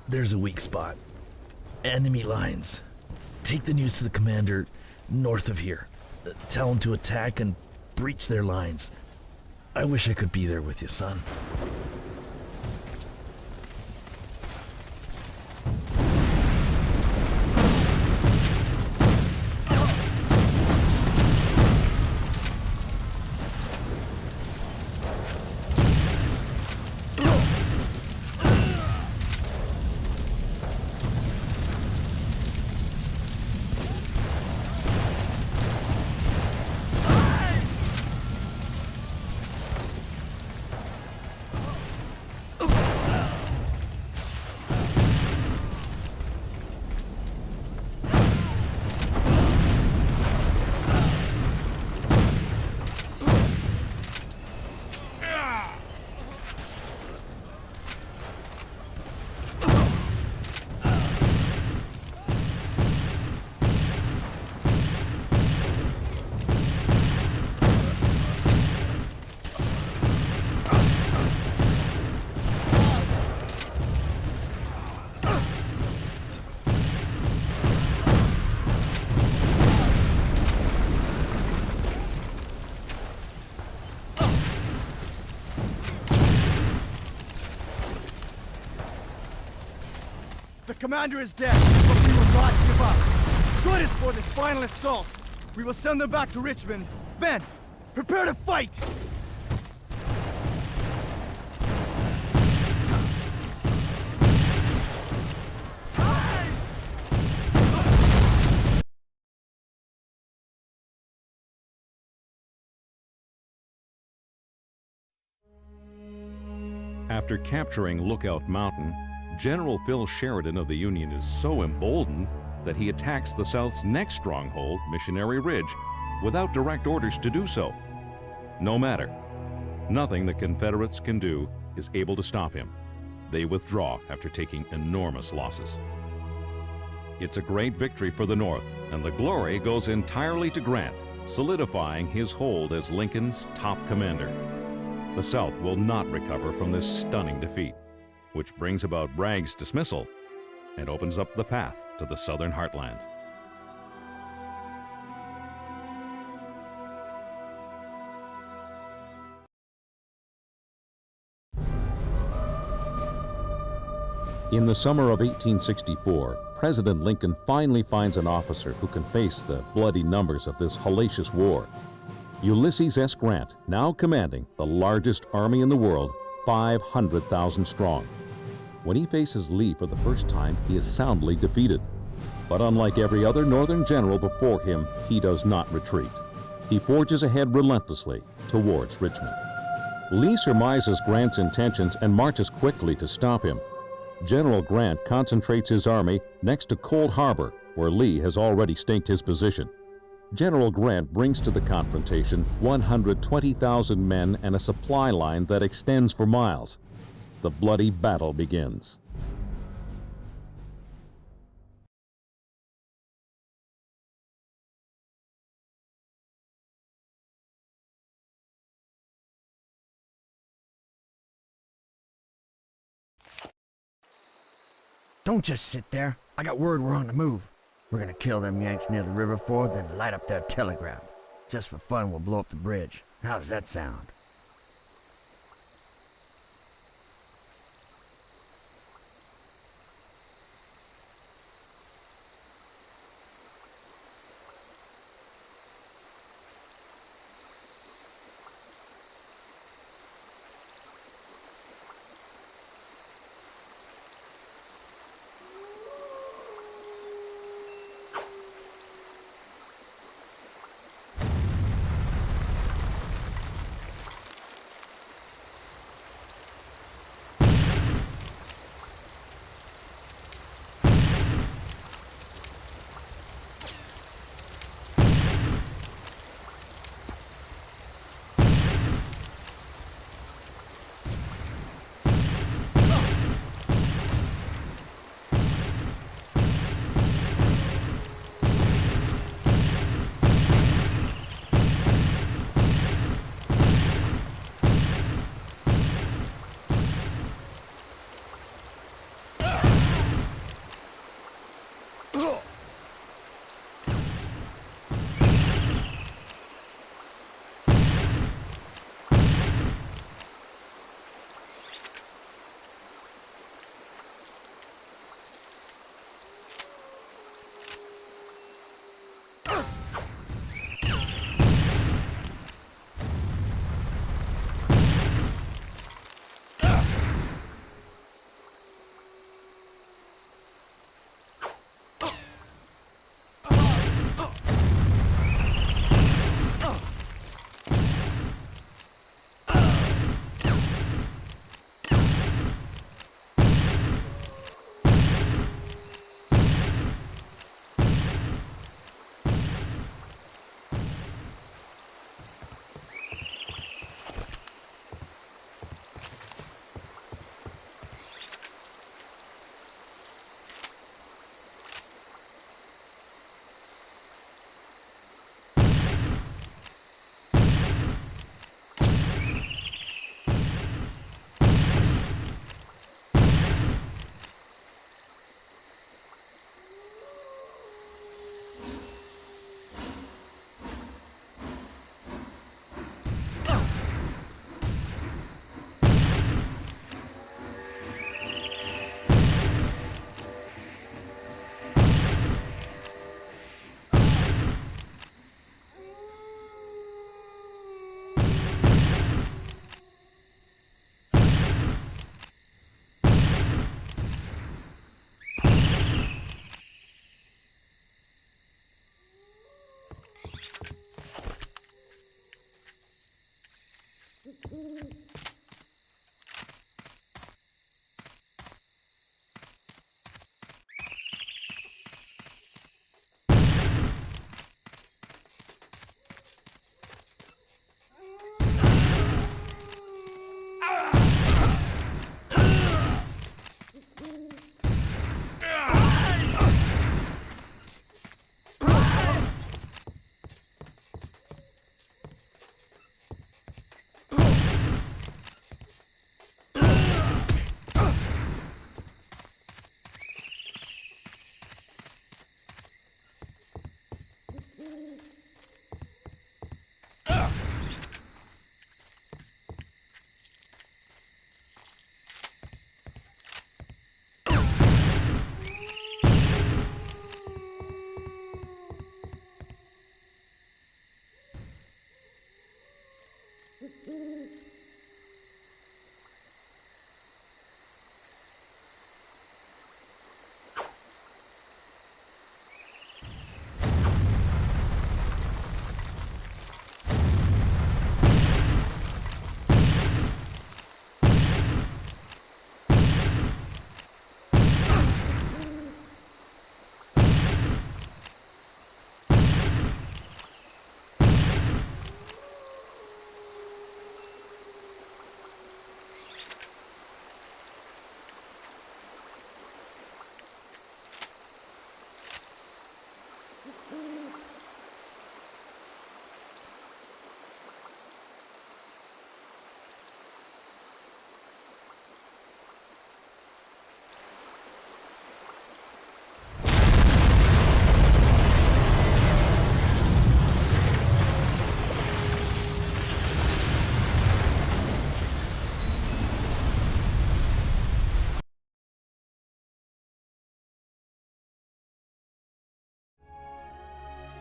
Speaker 7: There's a weak spot. Enemy lines. Take the news to the commander north of here. Tell him to attack and breach their lines. I wish I could be there with you, son.
Speaker 5: The commander is dead, but we will not give up. Join us for this final assault. We will send them back to Richmond. Men, prepare to fight!
Speaker 1: After capturing Lookout Mountain, General Phil Sheridan of the Union is so emboldened that he attacks the South's next stronghold, Missionary Ridge, without direct orders to do so. No matter. Nothing the Confederates can do is able to stop him. They withdraw after taking enormous losses. It's a great victory for the North, and the glory goes entirely to Grant, solidifying his hold as Lincoln's top commander. The South will not recover from this stunning defeat, which brings about Bragg's dismissal and opens up the path to the Southern heartland. In the summer of 1864, President Lincoln finally finds an officer who can face the bloody numbers of this hellacious war. Ulysses S. Grant, now commanding the largest army in the world, 500,000 strong. When he faces Lee for the first time, he is soundly defeated. But unlike every other Northern general before him, he does not retreat. He forges ahead relentlessly towards Richmond. Lee surmises Grant's intentions and marches quickly to stop him. General Grant concentrates his army next to Cold Harbor, where Lee has already staked his position. General Grant brings to the confrontation 120,000 men and a supply line that extends for miles. The bloody battle begins.
Speaker 4: Don't just sit there. I got word we're on the move. We're gonna kill them Yanks near the river ford, then light up their telegraph. Just for fun, we'll blow up the bridge. How does that sound?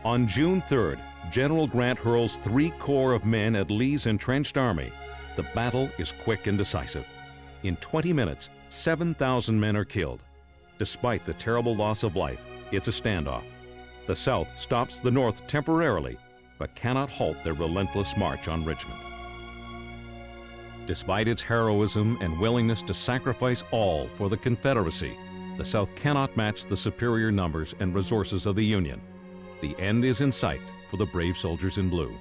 Speaker 1: On June 3rd, General Grant hurls 3 corps of men at Lee's entrenched army. The battle is quick and decisive. In 20 minutes, 7,000 men are killed. Despite the terrible loss of life, it's a standoff. The South stops the North temporarily, but cannot halt their relentless march on Richmond. Despite its heroism and willingness to sacrifice all for the Confederacy, the South cannot match the superior numbers and resources of the Union. The end is in sight for the brave soldiers in blue.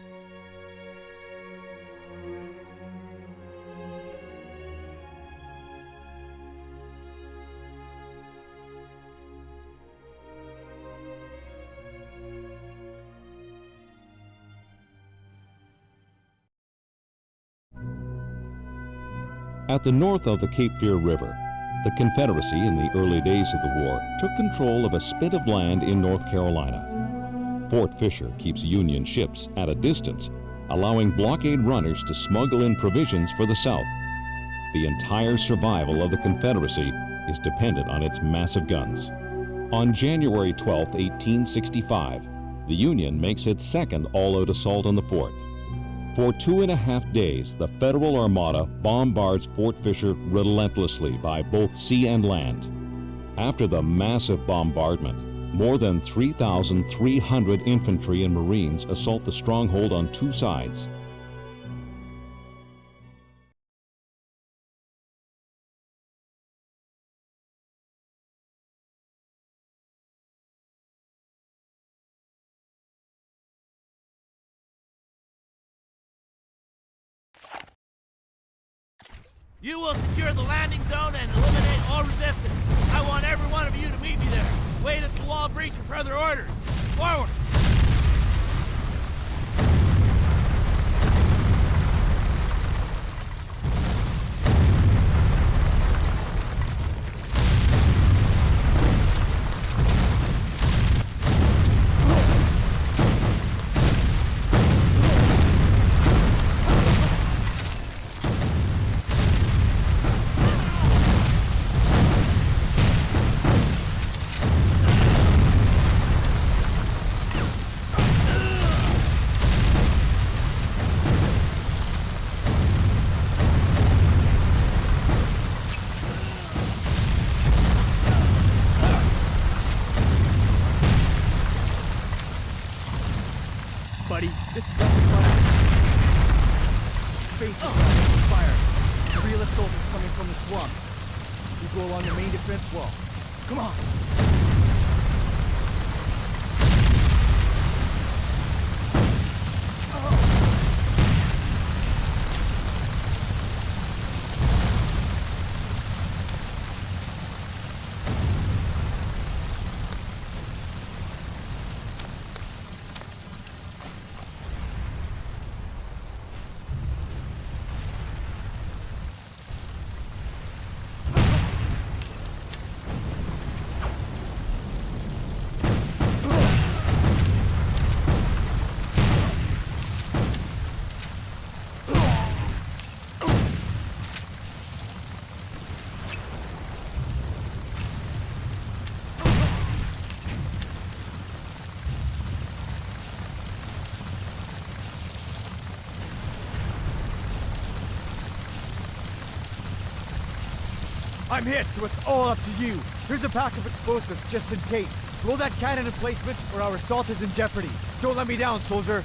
Speaker 1: At the north of the Cape Fear River, the Confederacy in the early days of the war took control of a spit of land in North Carolina. Fort Fisher keeps Union ships at a distance, allowing blockade runners to smuggle in provisions for the South. The entire survival of the Confederacy is dependent on its massive guns. On January 12, 1865, the Union makes its second all-out assault on the fort. For 2.5 days, the Federal Armada bombards Fort Fisher relentlessly by both sea and land. After the massive bombardment, more than 3,300 infantry and Marines assault the stronghold on 2 sides.
Speaker 6: You will secure the landing zone and eliminate all resistance. I want every one of you to meet me there. Wait at the wall breach for further orders. Forward!
Speaker 5: Buddy, this is nothing but faithful fire. The real assault is coming from the swamp. We go along the main defense wall. Come on. I'm hit, so it's all up to you. Here's a pack of explosives, just in case. Blow that cannon in placement, or our assault is in jeopardy. Don't let me down, soldier.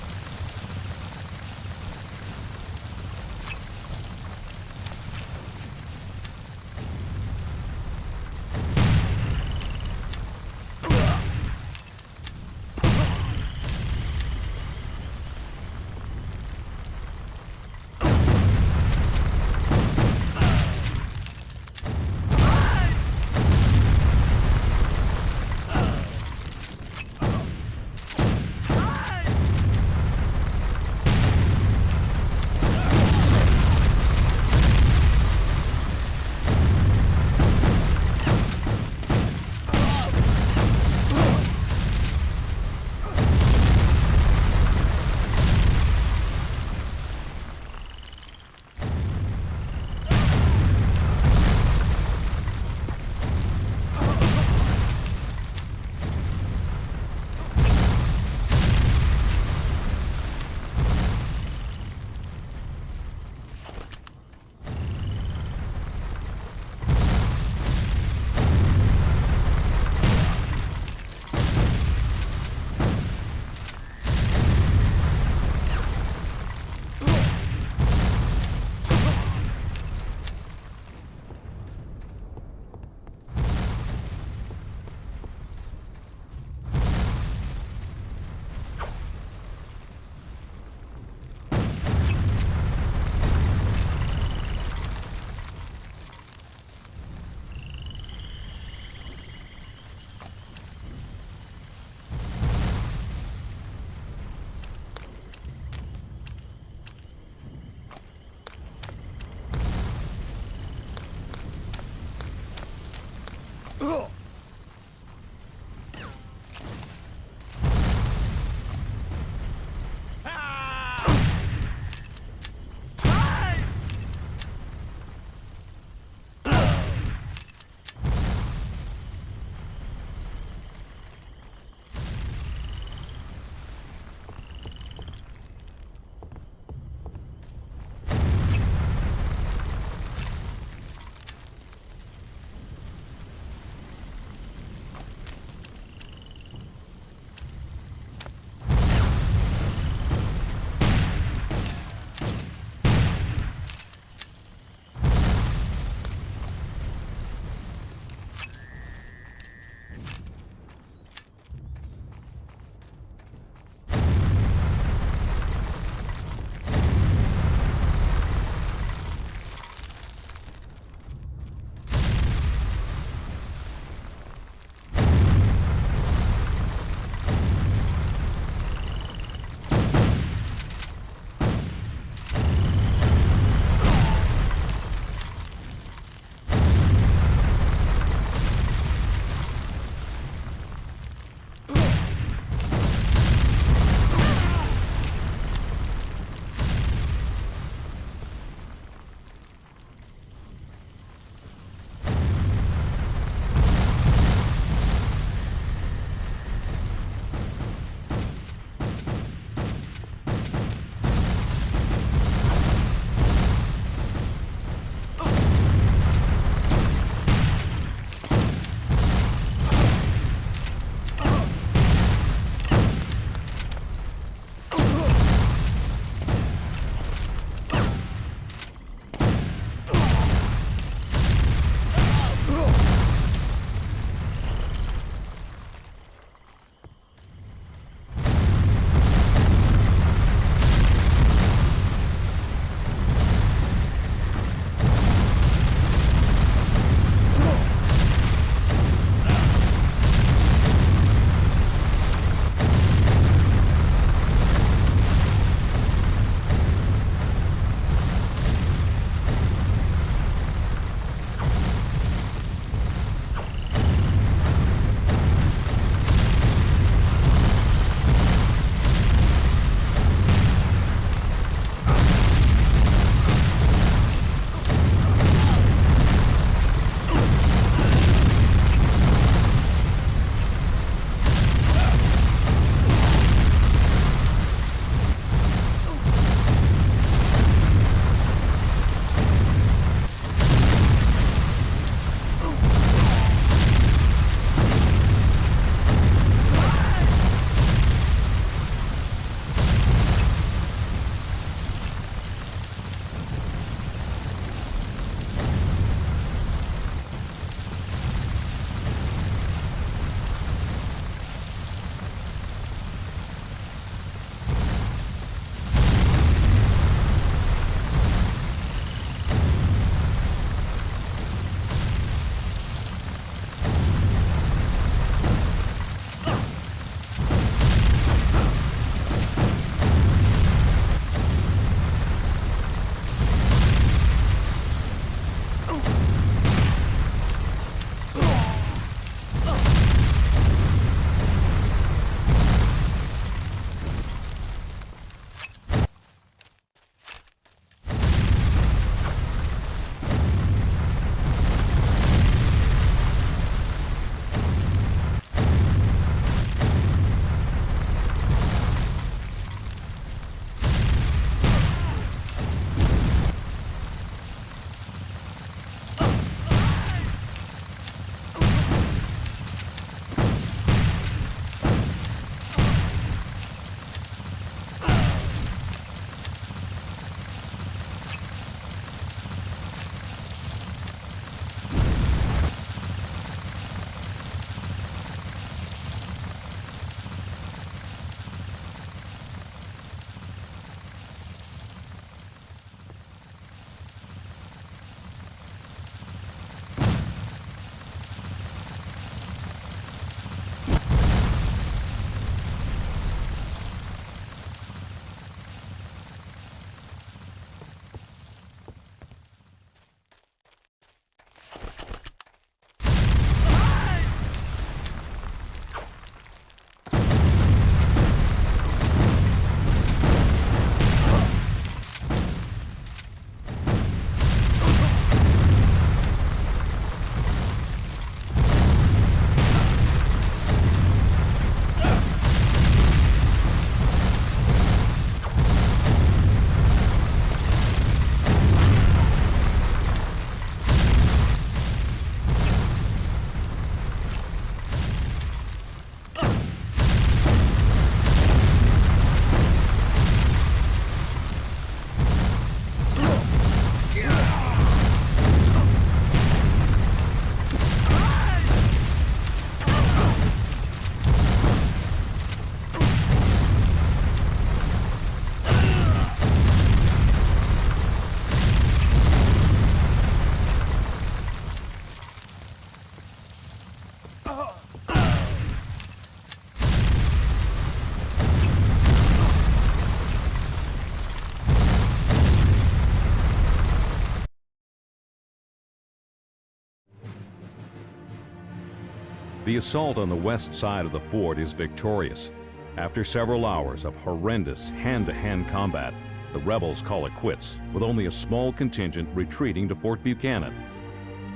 Speaker 1: The assault on the west side of the fort is victorious. After several hours of horrendous hand-to-hand combat, the rebels call it quits, with only a small contingent retreating to Fort Buchanan.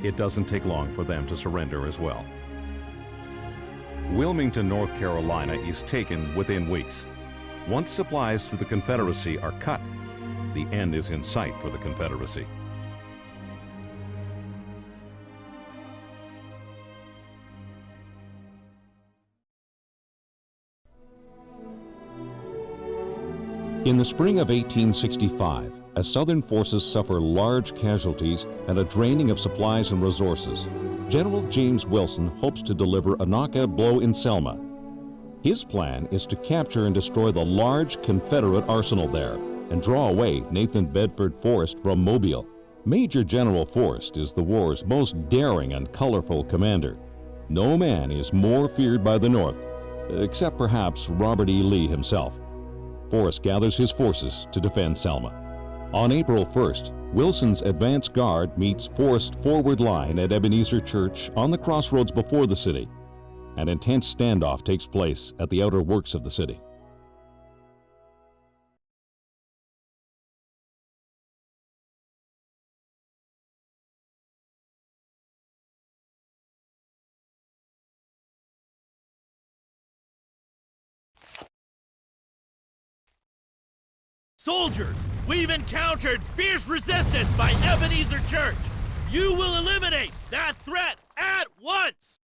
Speaker 1: It doesn't take long for them to surrender as well. Wilmington, North Carolina is taken within weeks. Once supplies to the Confederacy are cut, the end is in sight for the Confederacy. In the spring of 1865, as Southern forces suffer large casualties and a draining of supplies and resources, General James Wilson hopes to deliver a knockout blow in Selma. His plan is to capture and destroy the large Confederate arsenal there and draw away Nathan Bedford Forrest from Mobile. Major General Forrest is the war's most daring and colorful commander. No man is more feared by the North, except perhaps Robert E. Lee himself. Forrest gathers his forces to defend Selma. On April 1st, Wilson's advance guard meets Forrest's forward line at Ebenezer Church on the crossroads before the city. An intense standoff takes place at the outer works of the city.
Speaker 6: Soldiers, we've encountered fierce resistance by Ebenezer Church. You will eliminate that threat at once!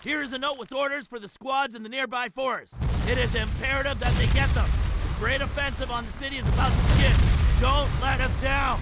Speaker 6: Here is a note with orders for the squads in the nearby forest. It is imperative that they get them. The great offensive on the city is about to begin. Don't let us down.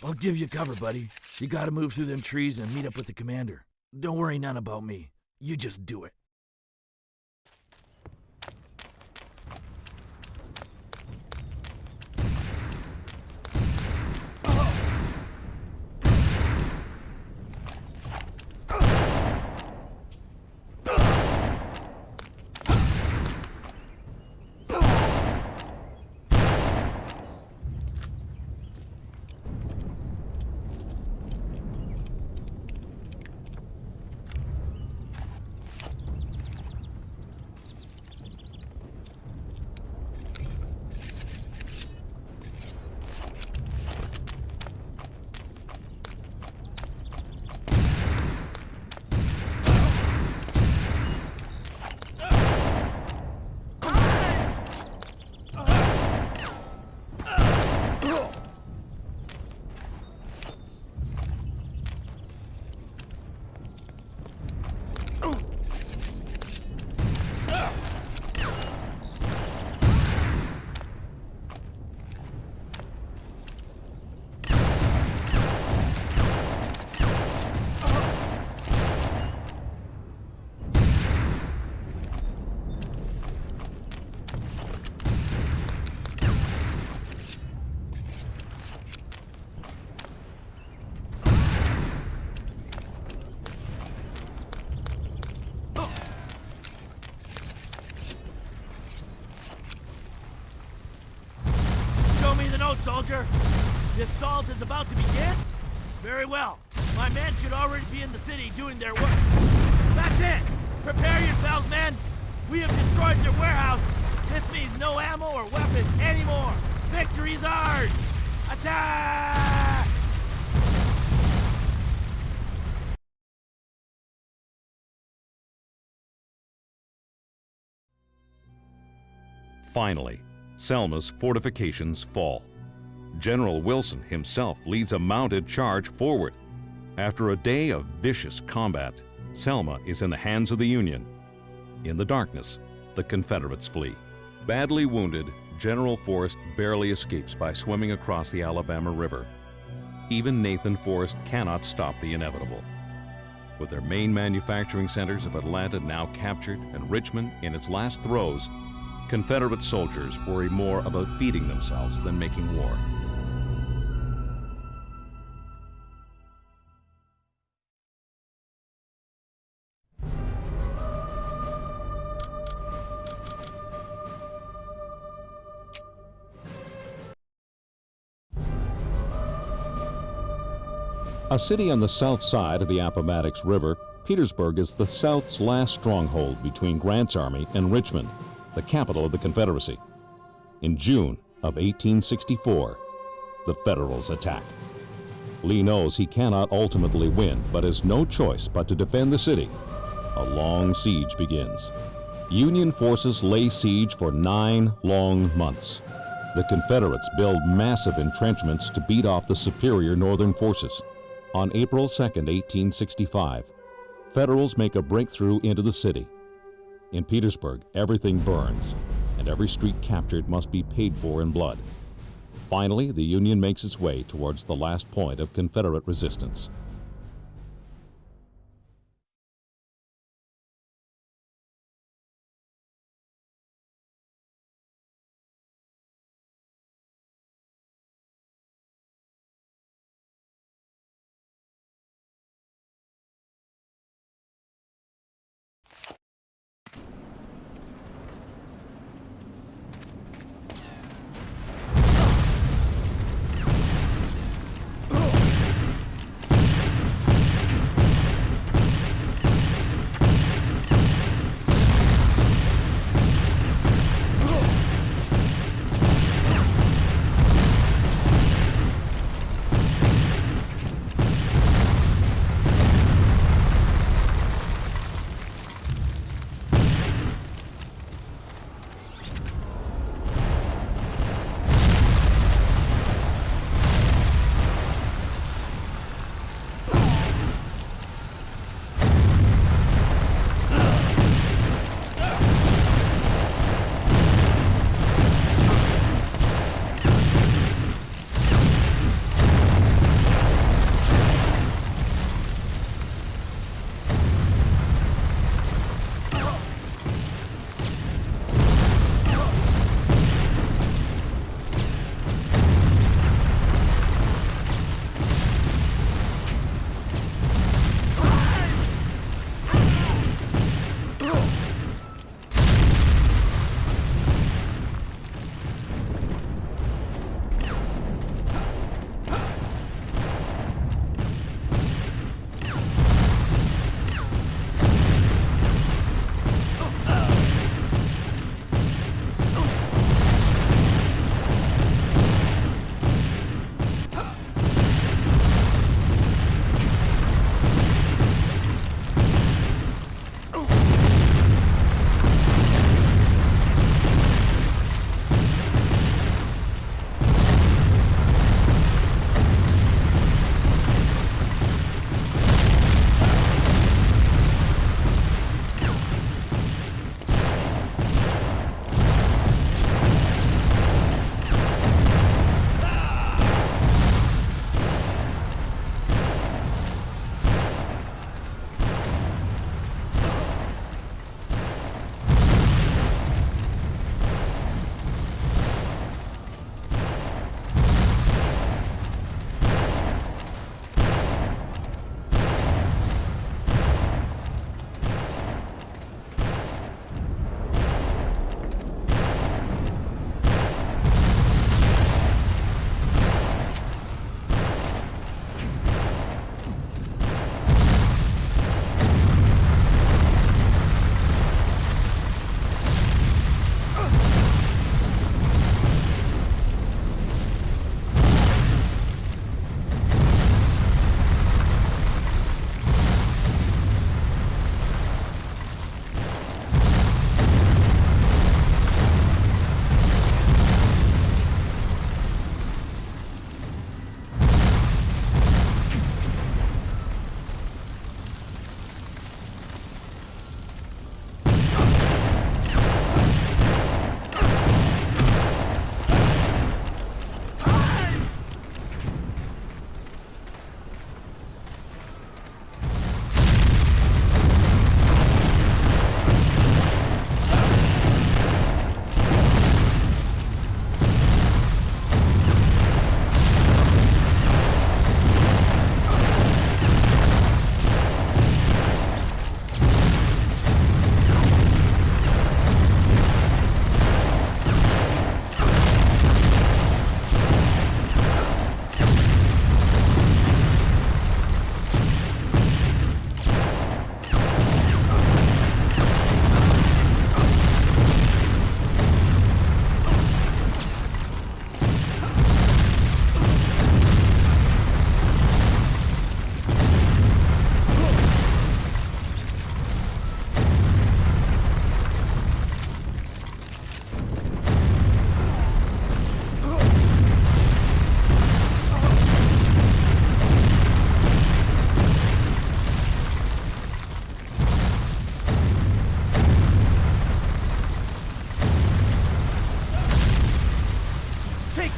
Speaker 7: I'll give you cover, buddy. You gotta move through them trees and meet up with the commander. Don't worry none about me. You just do it.
Speaker 6: Soldier, the assault is about to begin? Very well. My men should already be in the city doing their work. That's it! Prepare yourselves, men! We have destroyed their warehouse. This means no ammo or weapons anymore. Victory's ours! Attack!
Speaker 1: Finally, Selma's fortifications fall. General Wilson himself leads a mounted charge forward. After a day of vicious combat, Selma is in the hands of the Union. In the darkness, the Confederates flee. Badly wounded, General Forrest barely escapes by swimming across the Alabama River. Even Nathan Forrest cannot stop the inevitable. With their main manufacturing centers of Atlanta now captured and Richmond in its last throes, Confederate soldiers worry more about feeding themselves than making war. A city on the south side of the Appomattox River, Petersburg is the South's last stronghold between Grant's army and Richmond, the capital of the Confederacy. In June of 1864, the Federals attack. Lee knows he cannot ultimately win, but has no choice but to defend the city. A long siege begins. Union forces lay siege for 9 long months. The Confederates build massive entrenchments to beat off the superior Northern forces. On April 2, 1865, Federals make a breakthrough into the city. In Petersburg, everything burns, and every street captured must be paid for in blood. Finally, the Union makes its way towards the last point of Confederate resistance.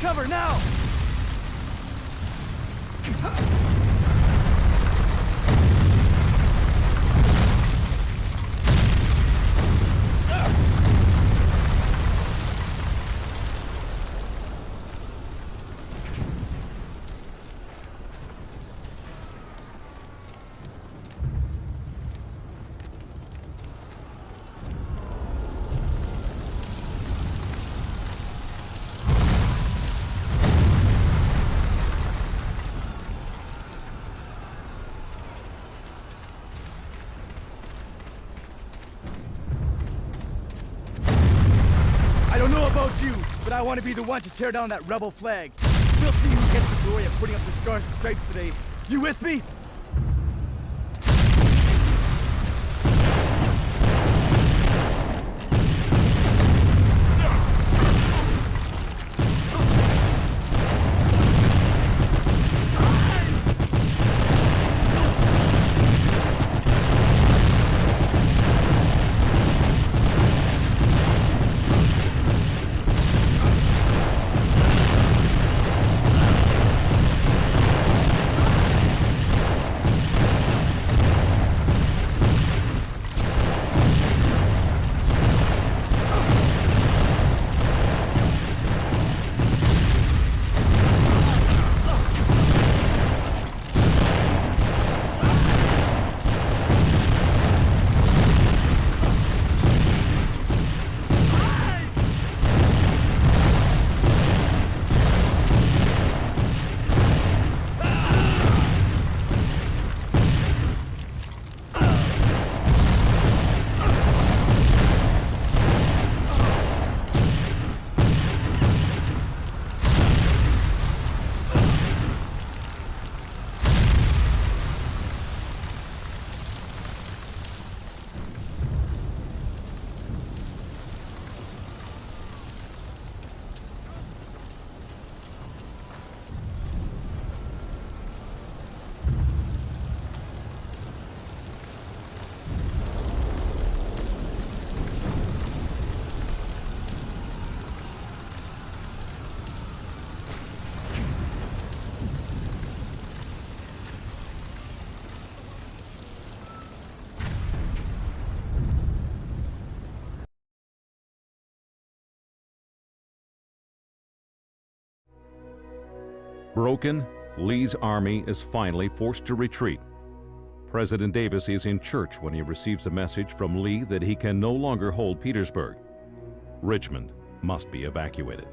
Speaker 5: cover now! But I want to be the one to tear down that rebel flag. We'll see who gets the glory of putting up the stars and stripes today. You with me?
Speaker 1: Broken, Lee's army is finally forced to retreat. President Davis is in church when he receives a message from Lee that he can no longer hold Petersburg. Richmond must be evacuated.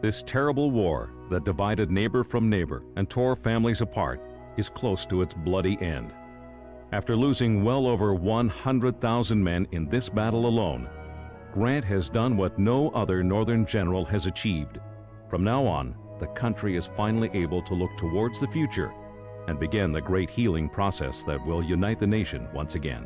Speaker 1: This terrible war that divided neighbor from neighbor and tore families apart is close to its bloody end. After losing well over 100,000 men in this battle alone, Grant has done what no other Northern general has achieved. From now on, the country is finally able to look towards the future and begin the great healing process that will unite the nation once again.